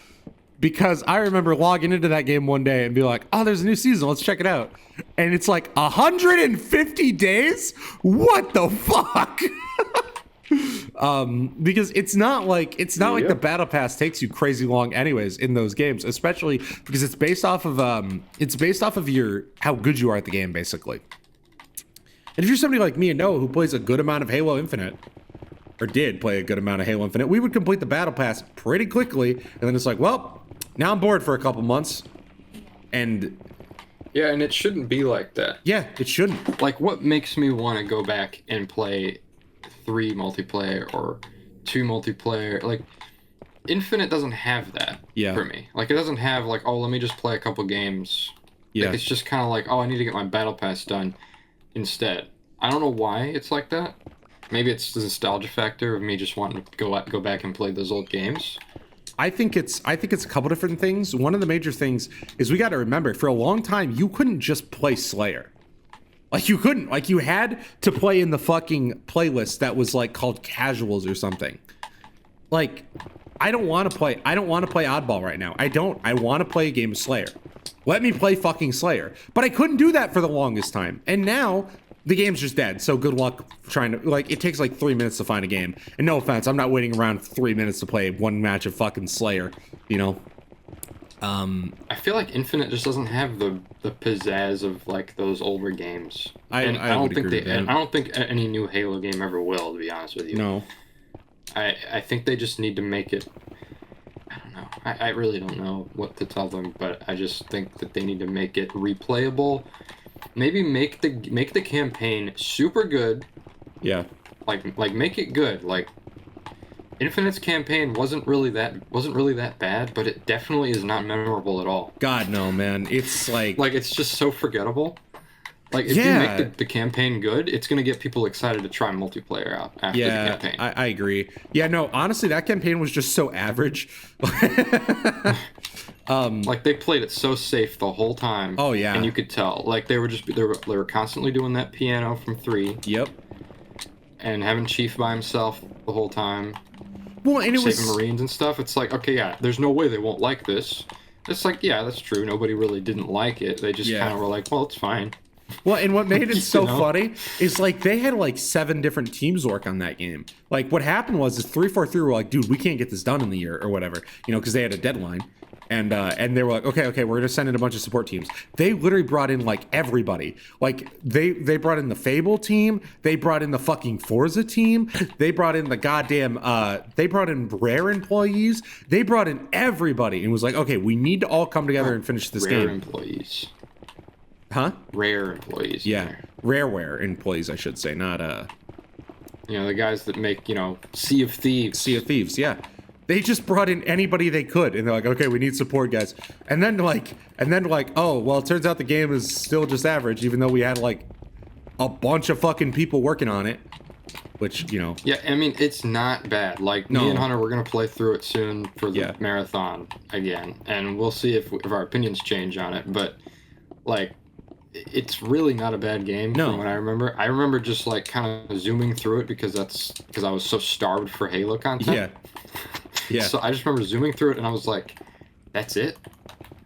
because I remember logging into that game one day and be like, oh, there's a new season, let's check it out. And it's like 150 days? What the fuck? Because it's not like the battle pass takes you crazy long anyways in those games, especially because it's based off of your how good you are at the game, basically. And if you're somebody like me and Noah who plays a good amount of Halo Infinite, or did play a good amount of Halo Infinite, we would complete the battle pass pretty quickly, and then it's like, well, now I'm bored for a couple months. And yeah, and it shouldn't be like that. Yeah, it shouldn't. Like, what makes me want to go back and play 3 multiplayer or 2 multiplayer? Like, Infinite doesn't have that for me. Like, it doesn't have like, oh, let me just play a couple games. Like, it's just kind of like, oh, I need to get my battle pass done instead. I don't know why it's like that. Maybe it's the nostalgia factor of me just wanting to go back and play those old games. I think it's a couple different things. One of the major things is we got to remember, for a long time, you couldn't just play Slayer. Like, you couldn't. Like, you had to play in the fucking playlist that was like called Casuals or something. Like, I don't want to play Oddball right now. I want to play a game of Slayer. Let me play fucking Slayer. But I couldn't do that for the longest time. And now the game's just dead, so good luck trying to, like, it takes like 3 minutes to find a game. And no offense, I'm not waiting around 3 minutes to play one match of fucking Slayer, you know? I feel like Infinite just doesn't have the pizzazz of like those older games. I don't think any new Halo game ever will, to be honest with you. No. I think they just need to make it, I don't know. I really don't know what to tell them, but I just think that they need to make it replayable. Maybe make the campaign super good. Yeah. Like make it good. Like, Infinite's campaign wasn't really that bad, but it definitely is not memorable at all. God no, man. It's like it's just so forgettable. Like, if you make the campaign good, it's gonna get people excited to try multiplayer out after the campaign. I agree. Yeah, no, honestly, that campaign was just so average. Like, they played it so safe the whole time. Oh yeah, and you could tell. Like, they were constantly doing that piano from 3. Yep. And having Chief by himself the whole time. Well, and it was saving Marines and stuff. It's like, okay, yeah, there's no way they won't like this. It's like, yeah, that's true. Nobody really didn't like it. They just kind of were like, well, it's fine. Well, and what made it so funny is, like, they had like 7 different teams work on that game. Like, what happened was 343 were like, dude, we can't get this done in the year or whatever, you know, because they had a deadline. And they were like, okay, we're gonna send in a bunch of support teams. They literally brought in like everybody. Like, they brought in the Fable team, they brought in the fucking Forza team, they brought in the goddamn they brought in Rare employees, they brought in everybody, and was like, okay, we need to all come together and finish this game. Rare employees. Huh? Rare employees. Yeah, Rareware employees, I should say, not you know, the guys that make, you know, Sea of Thieves. Sea of Thieves, yeah. They just brought in anybody they could, and they're like, okay, we need support, guys. And then like, oh, well, it turns out the game is still just average, even though we had like a bunch of fucking people working on it, which, you know. Yeah, I mean, it's not bad. Like, me and Hunter, we're gonna play through it soon for the marathon again, and we'll see if our opinions change on it. But like, it's really not a bad game from what I remember. I remember just like kind of zooming through it because I was so starved for Halo content. Yeah. Yeah. So I just remember zooming through it and I was like, that's it?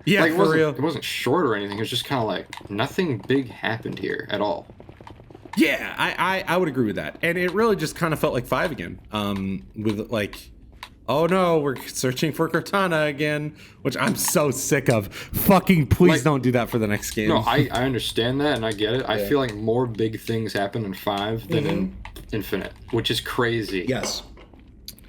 Yeah, like, for real. It wasn't short or anything. It was just kind of like nothing big happened here at all. Yeah, I would agree with that. And it really just kind of felt like 5 again. With like, oh no, we're searching for Cortana again, which I'm so sick of. Fucking please don't do that for the next game. No, I understand that and I get it. I feel like more big things happen in 5 than in Infinite, which is crazy. Yes.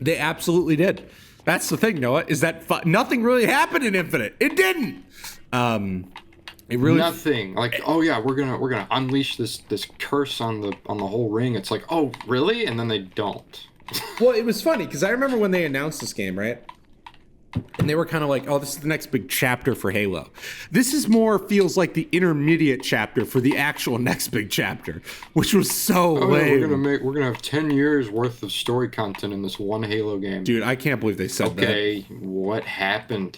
They absolutely did. That's the thing, Noah, is that nothing really happened in Infinite. It didn't. It really nothing. Like, oh yeah, we're gonna unleash this curse on the whole ring. It's like, oh really? And then they don't. Well, it was funny because I remember when they announced this game, right? And they were kind of like, oh, this is the next big chapter for Halo. This is more feels like the intermediate chapter for the actual next big chapter, which was so lame. Yeah, we're gonna have 10 years worth of story content in this one Halo game. Dude, I can't believe they said that. Okay, what happened?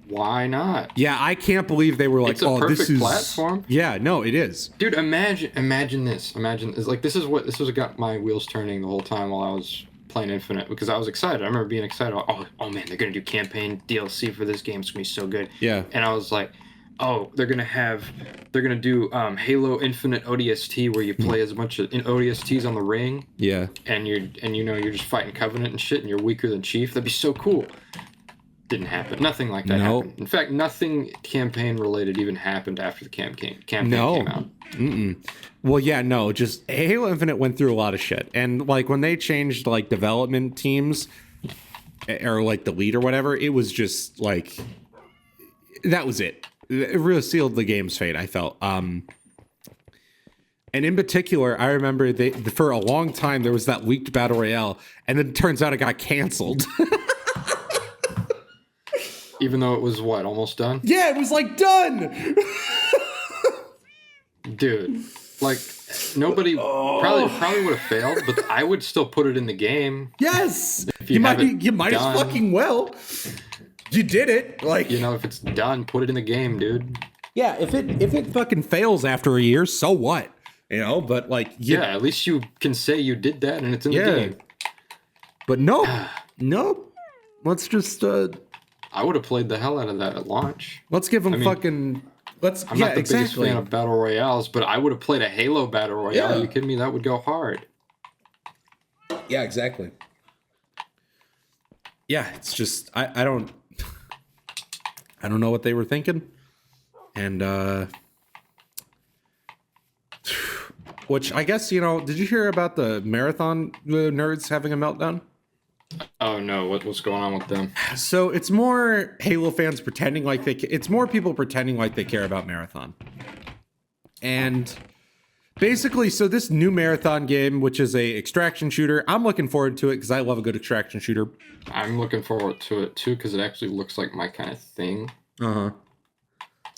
Why not? Yeah, I can't believe they were like, it's a this is platform. Yeah, no, it is. Dude, imagine this. Imagine it's like this is what got my wheels turning the whole time while I was playing Infinite because I was excited. I remember being excited. Oh man, they're gonna do campaign DLC for this game. It's gonna be so good. Yeah. And I was like, oh, they're gonna do Halo Infinite ODST where you play as a bunch of ODSTs on the ring. Yeah. And you're just fighting Covenant and shit, and you're weaker than Chief. That'd be so cool. Didn't happen. Nothing like that happened. In fact, nothing campaign related even happened after the campaign came out. Well, yeah, no, just Halo Infinite went through a lot of shit. And like when they changed like development teams or like the lead or whatever, it was just like that was it. It really sealed the game's fate, I felt. And in particular, I remember for a long time there was that leaked battle royale, and then it turns out it got canceled. Even though it was what, almost done? Yeah, it was like done. Dude, like nobody probably would have failed, but I would still put it in the game. Yes, you might as fucking well. You did it, like if it's done, put it in the game, dude. Yeah, if it fucking fails after a year, so what? But like at least you can say you did that and it's in the game. But nope. Let's just I would have played the hell out of that at launch. Let's give them fucking. I'm not the biggest fan of battle royales, but I would have played a Halo battle royale. Yeah. Are you kidding me? That would go hard. Yeah, exactly. Yeah, it's just I don't know what they were thinking, and which I guess did you hear about the Marathon nerds having a meltdown? Oh no, what's going on with them? So it's more Halo fans pretending like it's more people pretending like they care about Marathon. And basically, so this new Marathon game, which is a extraction shooter, I'm looking forward to it because I love a good extraction shooter. I'm looking forward to it too because it actually looks like my kind of thing.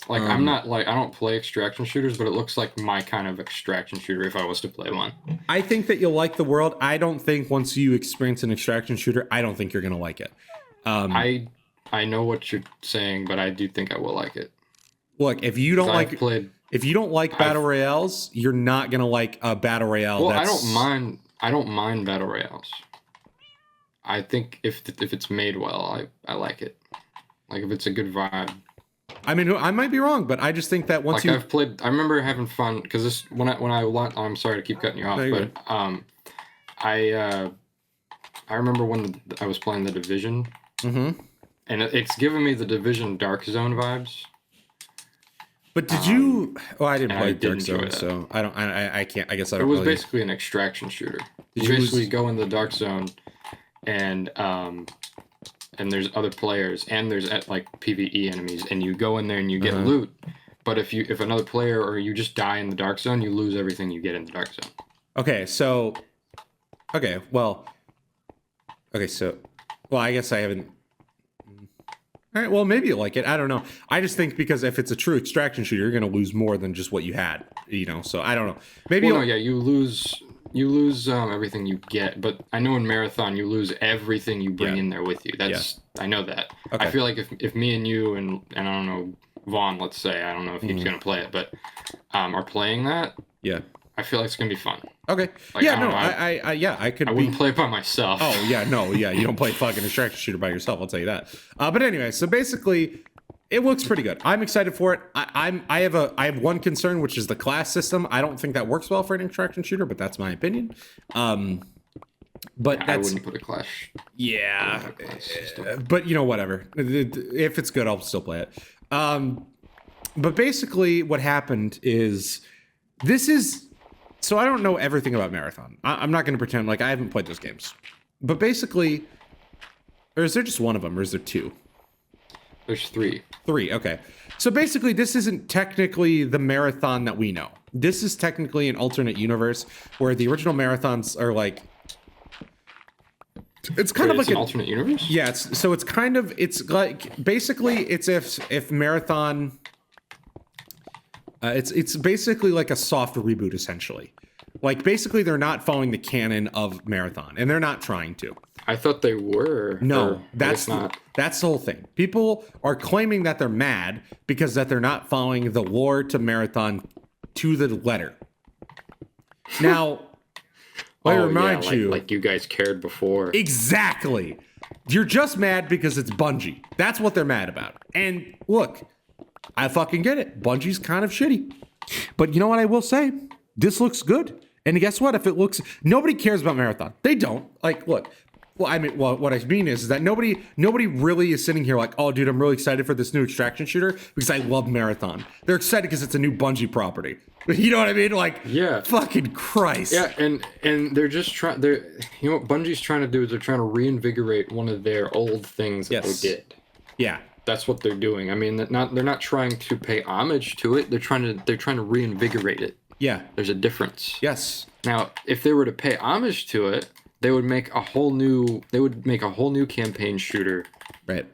Like I'm not I don't play extraction shooters, but it looks like my kind of extraction shooter if I was to play one. I think that you'll like the world. I don't think once you experience an extraction shooter, I don't think you're gonna like it. I know what you're saying, but I do think I will like it. Look, if you don't like battle royales, you're not gonna like a battle royale. Well, I don't mind battle royales. I think if it's made well, I like it. Like if it's a good vibe. I mean, I might be wrong, but I just think that once I've played, I remember having fun because I'm sorry to keep cutting you off, but I remember when I was playing the Division, and it's given me the Division Dark Zone vibes. But did you? Well, I didn't play Dark Zone, so I don't. I can't. I guess I don't. It was basically an extraction shooter. You basically go in the Dark Zone, and there's other players, and there's like PvE enemies, and you go in there and you get loot. But if another player or you just die in the Dark Zone, you lose everything you get in the Dark Zone. Well, I guess I haven't. All right, well, maybe you like it. I don't know. I just think because if it's a true extraction shooter, you're going to lose more than just what you had, So I don't know. Maybe you lose everything you get, but I know in Marathon you lose everything you bring in there with you. I know that. Okay. I feel like if me and you and I don't know Vaughn, let's say, I don't know if he's going to play it, but are playing that. Yeah. I feel like it's gonna be fun. Okay. I could. I wouldn't play it by myself. Oh yeah, no, yeah, you don't play fucking extraction shooter by yourself. I'll tell you that. But anyway, so basically, it looks pretty good. I'm excited for it. I have one concern, which is the class system. I don't think that works well for an extraction shooter, but that's my opinion. But I wouldn't put a class. Yeah, but whatever. If it's good, I'll still play it. But basically, what happened is this is. So I don't know everything about Marathon. I'm not going to pretend like I haven't played those games. But basically, or is there just one of them, or is there two? There's three. Three, okay. So basically, this isn't technically the Marathon that we know. This is technically an alternate universe where the original Marathons are like... It's kind of like an alternate universe? Yeah, it's like... Basically, it's if Marathon... It's basically like a soft reboot, essentially. Like, basically, they're not following the canon of Marathon, and they're not trying to. I thought they were. No, that's the whole thing. People are claiming that they're mad because that they're not following the lore to Marathon to the letter. Now, Let me remind you. Like you guys cared before. Exactly. You're just mad because it's Bungie. That's what they're mad about. And look, I fucking get it. Bungie's kind of shitty. But you know what I will say? This looks good. And guess what? If it looks... Nobody cares about Marathon. They don't. Like, look. Well, I mean, what I mean is that nobody really is sitting here like, oh, dude, I'm really excited for this new extraction shooter because I love Marathon. They're excited because it's a new Bungie property. You know what I mean? Like, yeah, fucking Christ. Yeah, and they're just trying. You know what Bungie's trying to do is they're trying to reinvigorate one of their old things that they did. Yeah, that's what they're doing. I mean, they're not trying to pay homage to it. They're trying to reinvigorate it. Yeah, there's a difference. Yes. Now, if they were to pay homage to it, they would make a whole new campaign shooter, right,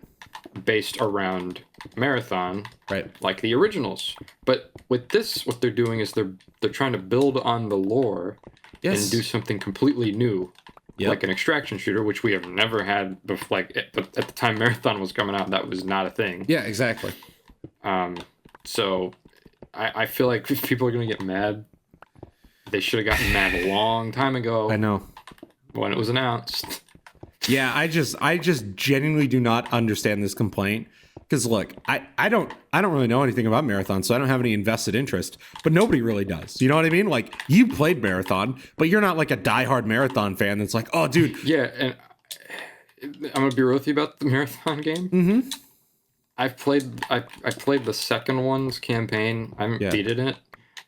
based around Marathon, right, like the originals. But with this, what they're doing is they're trying to build on the lore, and do something completely new, like an extraction shooter, which we have never had before. Like at the time Marathon was coming out, that was not a thing. Yeah, exactly. So I feel like if people are gonna get mad, they should have gotten mad a long time ago. I know. When it was announced. Yeah, I just genuinely do not understand this complaint. Because look, I don't really know anything about Marathon, so I don't have any invested interest. But nobody really does. You know what I mean? Like, you played Marathon, but you're not like a diehard Marathon fan that's like, oh, dude. Yeah, and I'm gonna be real with you about the Marathon game. Mm-hmm. I played the second one's campaign. I haven't beaten it.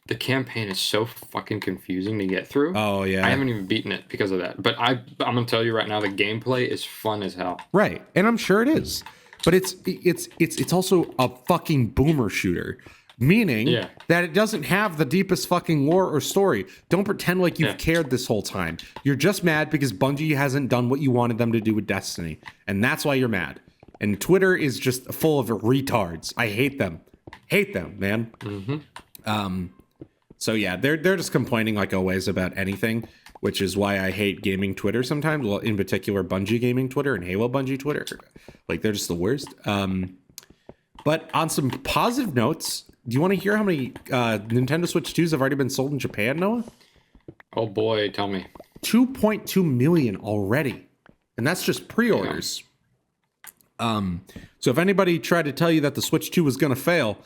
The campaign is so fucking confusing to get through. Oh yeah, I haven't even beaten it because of that. But I'm gonna tell you right now, the gameplay is fun as hell. Right, and I'm sure it is. But it's also a fucking boomer shooter, meaning that it doesn't have the deepest fucking lore or story. Don't pretend like you've cared this whole time. You're just mad because Bungie hasn't done what you wanted them to do with Destiny, and that's why you're mad. And Twitter is just full of retards. I hate them, man. Mm-hmm. So yeah, they're just complaining like always about anything, which is why I hate gaming Twitter sometimes. Well, in particular, Bungie gaming Twitter and Halo Bungie Twitter. Like, they're just the worst. But on some positive notes, do you want to hear how many Nintendo Switch 2s have already been sold in Japan, Noah? Oh boy, tell me. 2.2 million already. And that's just pre-orders. So if anybody tried to tell you that the Switch 2 was going to fail,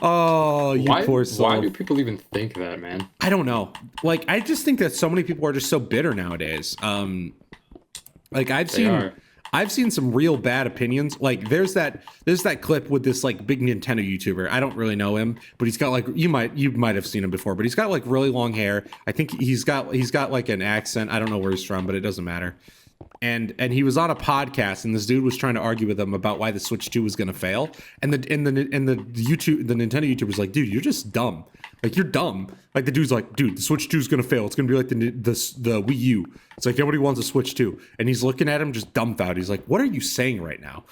oh, you poor soul. Why do people even think that, man? I don't know. Like, I just think that so many people are just so bitter nowadays. Like, I've seen some real bad opinions. Like, there's that clip with this like big Nintendo YouTuber. I don't really know him, but he's got like, you might have seen him before, but he's got like really long hair. I think he's got like an accent. I don't know where he's from, but it doesn't matter. And he was on a podcast, and this dude was trying to argue with him about why the Switch 2 was going to fail. And the Nintendo YouTuber was like, dude, you're just dumb. Like, you're dumb. Like, the dude's like, dude, the Switch 2 is going to fail. It's going to be like the Wii U. It's like, nobody wants a Switch 2. And he's looking at him just dumbfounded. He's like, what are you saying right now?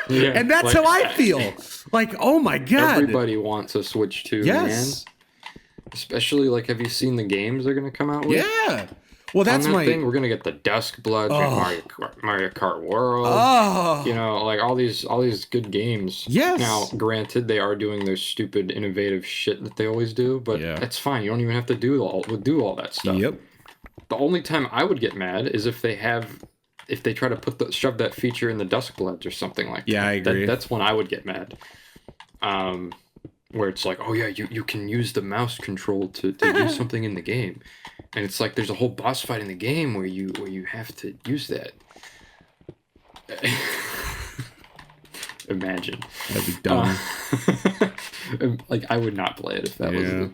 And that's like, how I feel. Like, oh my God. Everybody wants a Switch 2, man. Especially, like, have you seen the games they're going to come out with? Yeah. Well, that's my thing. We're gonna get the Dusk Blood, Mario Kart World. You know, like all these good games. Yes. Now, granted, they are doing their stupid, innovative shit that they always do, but that's fine. You don't even have to do all that stuff. Yep. The only time I would get mad is if they try to shove that feature in the Dusk Bloods or something like that. Yeah, I agree. That's when I would get mad. Where it's like, oh yeah, you can use the mouse control to do something in the game. And it's like there's a whole boss fight in the game where you have to use that. Imagine. That'd be dumb. Like, I would not play it if that was it.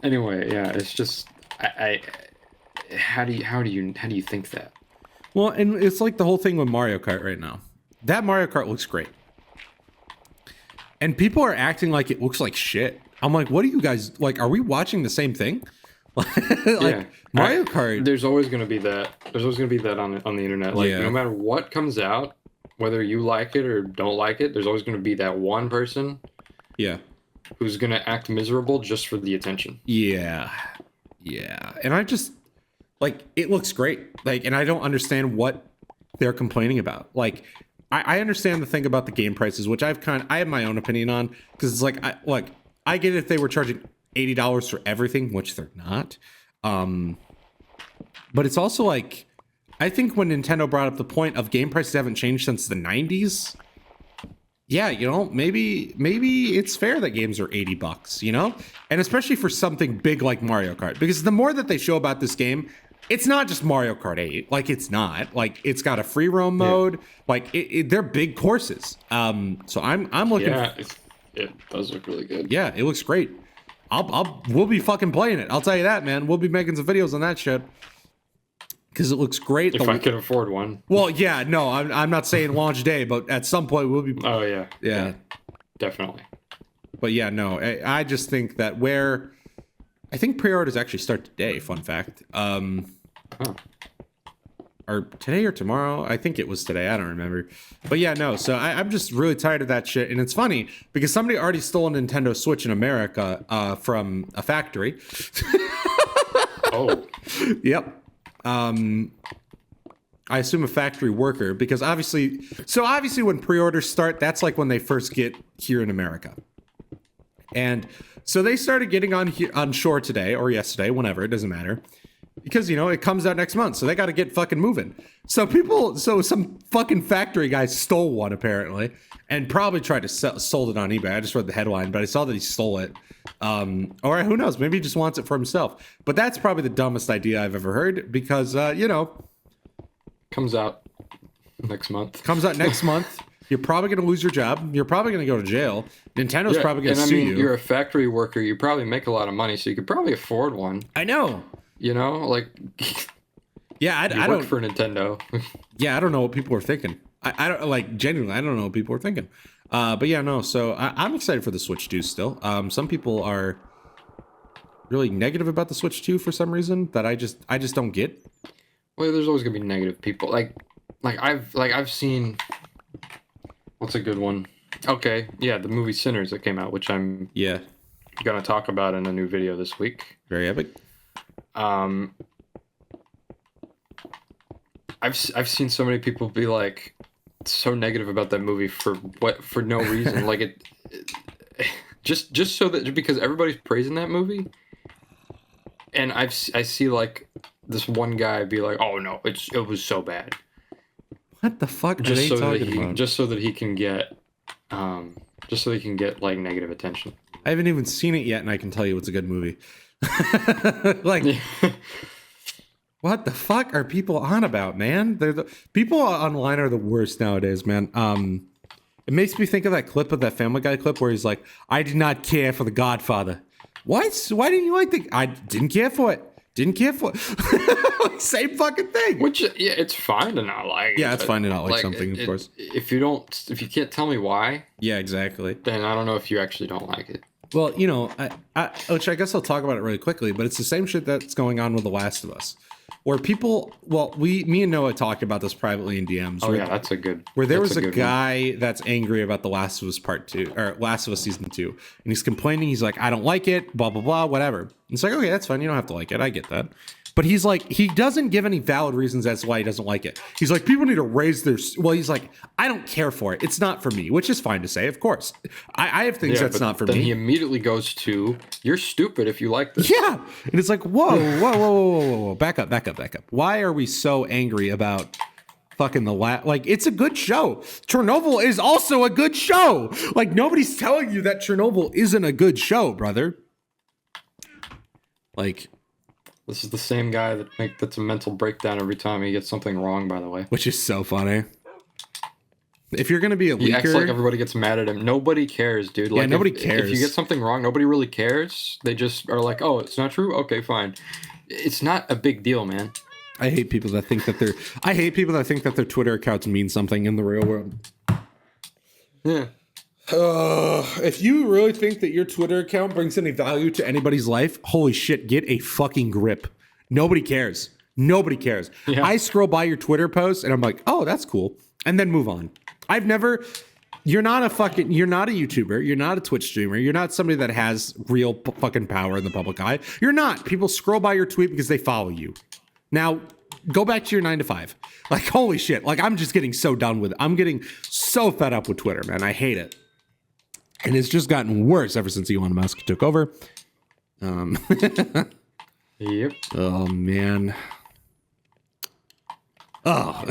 Anyway, yeah, it's just how do you think that? Well, and it's like the whole thing with Mario Kart right now. That Mario Kart looks great. And people are acting like it looks like shit. I'm like, what are you guys like? Are we watching the same thing? Mario Kart. There's always going to be that. There's always going to be that on the internet. Like, no matter what comes out, whether you like it or don't like it, there's always going to be that one person. Yeah. Who's going to act miserable just for the attention. Yeah. Yeah. And I just like, it looks great. Like, and I don't understand what they're complaining about. Like, I understand the thing about the game prices, which I have my own opinion on, because it's like, I get it if they were charging $80 for everything, which they're not. But it's also like, I think when Nintendo brought up the point of game prices haven't changed since the 90s, yeah, you know, maybe it's fair that games are $80, you know? And especially for something big like Mario Kart, because the more that they show about this game, it's not just Mario Kart 8. Like, it's not. Like, it's got a free roam mode. Yeah. Like, they're big courses. So I'm looking. Yeah, it does look really good. Yeah, it looks great. We'll be fucking playing it. I'll tell you that, man. We'll be making some videos on that shit. Because it looks great. If I can afford one. Well, yeah, no, I'm not saying launch day, but at some point we'll be. Oh, yeah. Yeah. Definitely. But yeah, no, I just think that I think pre-orders actually start today, fun fact. Or today or tomorrow. I think it was today. I don't remember. But yeah, no. So I'm just really tired of that shit. And it's funny because somebody already stole a Nintendo Switch in America from a factory. Oh. Yep. I assume a factory worker, because obviously when pre-orders start, that's like when they first get here in America. And so they started getting on shore today or yesterday, whenever, it doesn't matter. Because, you know, it comes out next month, so they got to get fucking moving. So some fucking factory guy stole one, apparently, and probably tried to sold it on eBay. I just read the headline, but I saw that he stole it. Or who knows, maybe he just wants it for himself. But that's probably the dumbest idea I've ever heard, because, you know. Comes out next month. You're probably going to lose your job. You're probably going to go to jail. Nintendo's probably going to sue you. You're a factory worker. You probably make a lot of money, so you could probably afford one. I know. You know, like, yeah, I don't work for Nintendo. Yeah, I don't know what people are thinking. I don't, like, genuinely, I don't know what people are thinking. But yeah, no. So I'm excited for the Switch 2 still. Some people are really negative about the Switch 2 for some reason that I just don't get. Well, there's always gonna be negative people. Like I've seen. What's a good one? Okay, yeah, the movie Sinners that came out, which I'm gonna talk about in a new video this week. Very epic. I've seen so many people be like so negative about that movie for no reason. Like it just so that because everybody's praising that movie, and I see like this one guy be like, "Oh no, it was so bad." What the fuck are they talking about? Just so that he can get like negative attention. I haven't even seen it yet, and I can tell you it's a good movie. Like, what the fuck are people on about, man? People online are the worst nowadays, man. It makes me think of that clip of that Family Guy clip where he's like, "I did not care for The Godfather." What? Why didn't you like I didn't care for it. Didn't care for it. Same fucking thing. Which, yeah, it's fine to not like it. Yeah, it's fine to not like something, of course. If you can't tell me why. Yeah, exactly. Then I don't know if you actually don't like it. Well, you know, which I guess I'll talk about it really quickly, but it's the same shit that's going on with The Last of Us. Where people, me and Noah talked about this privately in DMs. Oh, yeah, that's a good Where there was a guy that's angry about The Last of Us Part 2, or Last of Us Season 2. And he's complaining, he's like, "I don't like it, blah, blah, blah, whatever." And it's like, okay, that's fine, you don't have to like it, I get that. But he's like, he doesn't give any valid reasons as to why he doesn't like it. He's like, people need to raise their... Well, he's like, I don't care for it. It's not for me, which is fine to say, of course. I have things that's not for me. Then he immediately goes to, "You're stupid if you like this." Yeah. And it's like, whoa. Back up. Why are we so angry about fucking like, it's a good show. Chernobyl is also a good show. Like, nobody's telling you that Chernobyl isn't a good show, brother. Like... This is the same guy that's a mental breakdown every time he gets something wrong, by the way. Which is so funny. If you're going to be a leaker... He acts like everybody gets mad at him. Nobody cares, dude. Yeah, like, nobody cares. If you get something wrong, nobody really cares. They just are like, "Oh, it's not true? Okay, fine." It's not a big deal, man. I hate people that think that their Twitter accounts mean something in the real world. Yeah. If you really think that your Twitter account brings any value to anybody's life, holy shit, get a fucking grip. Nobody cares. Yeah. I scroll by your Twitter posts and I'm like, "Oh, that's cool," and then move on. You're not a YouTuber. You're not a Twitch streamer. You're not somebody that has real fucking power in the public eye. You're not. People scroll by your tweet because they follow you. Now, go back to your 9 to 5. Like, holy shit. Like, I'm just getting so done with it. I'm getting so fed up with Twitter, man. I hate it. And it's just gotten worse ever since Elon Musk took over. Yep. Oh man. Oh.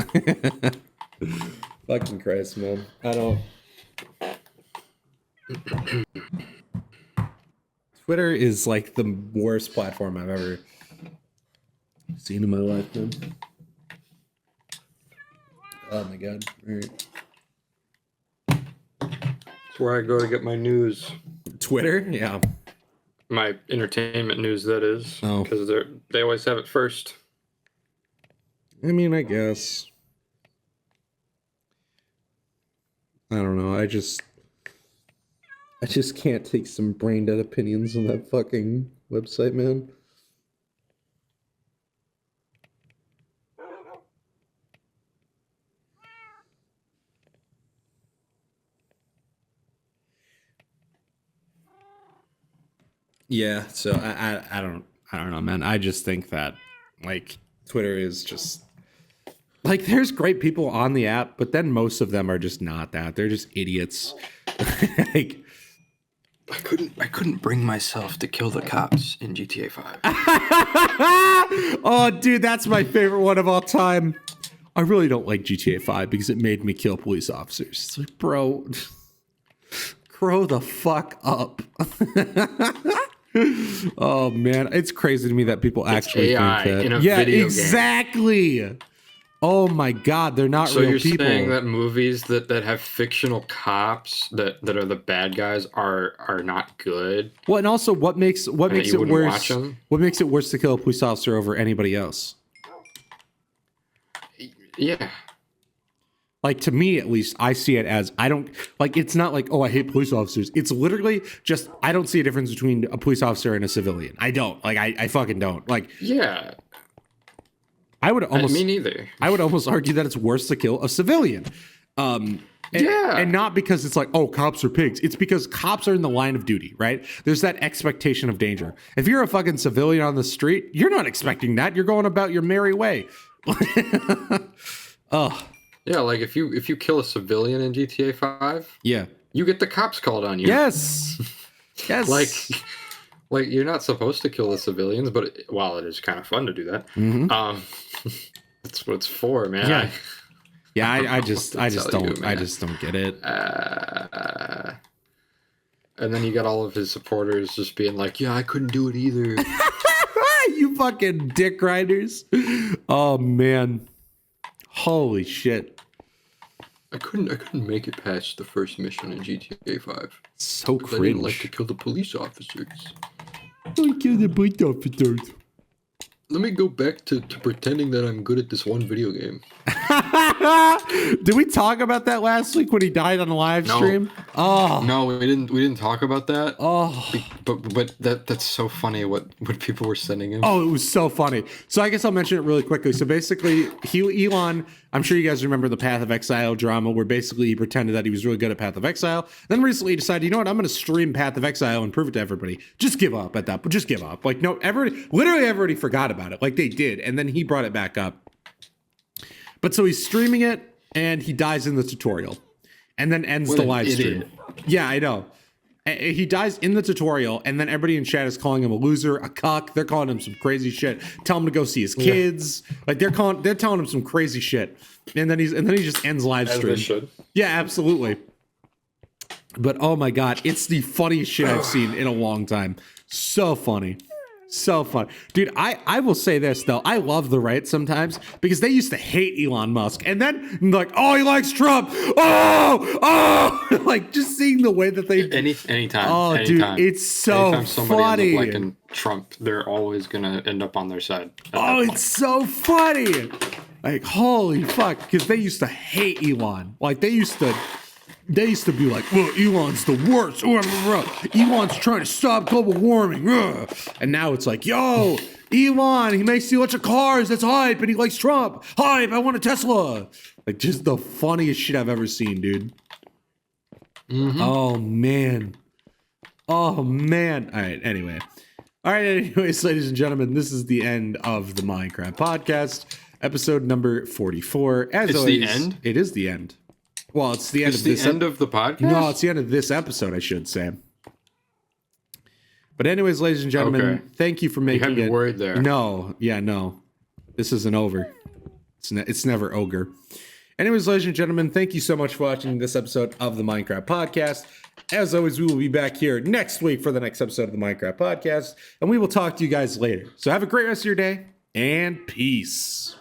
Fucking Christ, man. I don't. Twitter is like the worst platform I've ever seen in my life, man. Oh my god. All right. That's where I go to get my news. Twitter? Yeah. My entertainment news, that is. Oh. Because they always have it first. I mean, I guess. I don't know. I just can't take some brain dead opinions on that fucking website, man. Yeah, so I don't know, man. I just think that like Twitter is just like there's great people on the app, but then most of them are just not that. They're just idiots. Like I couldn't bring myself to kill the cops in GTA 5. Oh, dude, that's my favorite one of all time. I really don't like GTA 5 because it made me kill police officers. It's like, bro, grow the fuck up. Oh man, it's crazy to me that people actually AI think that. in a Yeah, video exactly. Game. Oh my god, they're not real people. So you're saying that movies that have fictional cops that are the bad guys are not good? Well, and also what makes it worse? What makes it worse to kill a police officer over anybody else? Yeah. Like, to me, at least, I see it as, I don't, like, it's not like, oh, I hate police officers. It's literally just, I don't see a difference between a police officer and a civilian. I don't. Like, I fucking don't. Like, yeah. I would almost, me neither. I would almost argue that it's worse to kill a civilian. And not because it's like, oh, cops are pigs. It's because cops are in the line of duty, right? There's that expectation of danger. If you're a fucking civilian on the street, you're not expecting that. You're going about your merry way. Oh. Yeah, like if you kill a civilian in GTA 5, yeah, you get the cops called on you. Yes. Yes. Like you're not supposed to kill the civilians, but while it is kind of fun to do that, that's what it's for, man. Yeah. I just don't get it. And then you got all of his supporters just being like, "Yeah, I couldn't do it either." You fucking dick riders. Oh man. Holy shit. I couldn't make it past the first mission in GTA 5. So cringe. I didn't like to kill the police officers. Don't kill the police officers. Let me go back to pretending that I'm good at this one video game. Did we talk about that last week when he died on the live stream? Oh no, we didn't talk about that. Oh, but that's so funny what people were sending him. Oh, it was so funny. So I guess I'll mention it really quickly. So basically, Elon, I'm sure you guys remember the Path of Exile drama, where basically he pretended that he was really good at Path of Exile. Then recently he decided, you know what, I'm going to stream Path of Exile and prove it to everybody. Just give up at that. But just give up. Like, no, literally everybody forgot about it. Like they did, and then he brought it back up. But so he's streaming it, and he dies in the tutorial, and then ends the live stream. Yeah, I know. He dies in the tutorial, and then everybody in chat is calling him a loser, a cuck. They're calling him some crazy shit. Tell him to go see his kids. Yeah. Like they're telling him some crazy shit, and then he just ends live stream. As they should. Yeah, absolutely. But oh my god, it's the funniest shit I've seen in a long time. So funny. So fun. Dude, I will say this, though. I love the right sometimes because they used to hate Elon Musk. And then, like, oh, he likes Trump. Oh. Like, just seeing the way that they... Anytime. Oh, anytime. Dude, it's so anytime somebody funny. ends up liking Trump, they're always going to end up on their side. Oh, it's so funny. Like, holy fuck. Because they used to hate Elon. Like, they used to be like, well, Elon's the worst. Elon's trying to stop global warming. And now it's like, yo, Elon, he makes the electric cars. That's hype. And he likes Trump. Hype. I want a Tesla. Like, just the funniest shit I've ever seen, dude. Mm-hmm. Oh, man. All right. Anyways, ladies and gentlemen, this is the end of the Minecraft podcast. Episode number 44. It's always, the end? It is the end. Well, it's the end of this. End of the podcast? No, it's the end of this episode, I should say. But anyways, ladies and gentlemen, thank you for making you had me worried there. No. This isn't over. It's never ogre. Anyways, ladies and gentlemen, thank you so much for watching this episode of the Minecraft Podcast. As always, we will be back here next week for the next episode of the Minecraft Podcast, and we will talk to you guys later. So have a great rest of your day, and peace.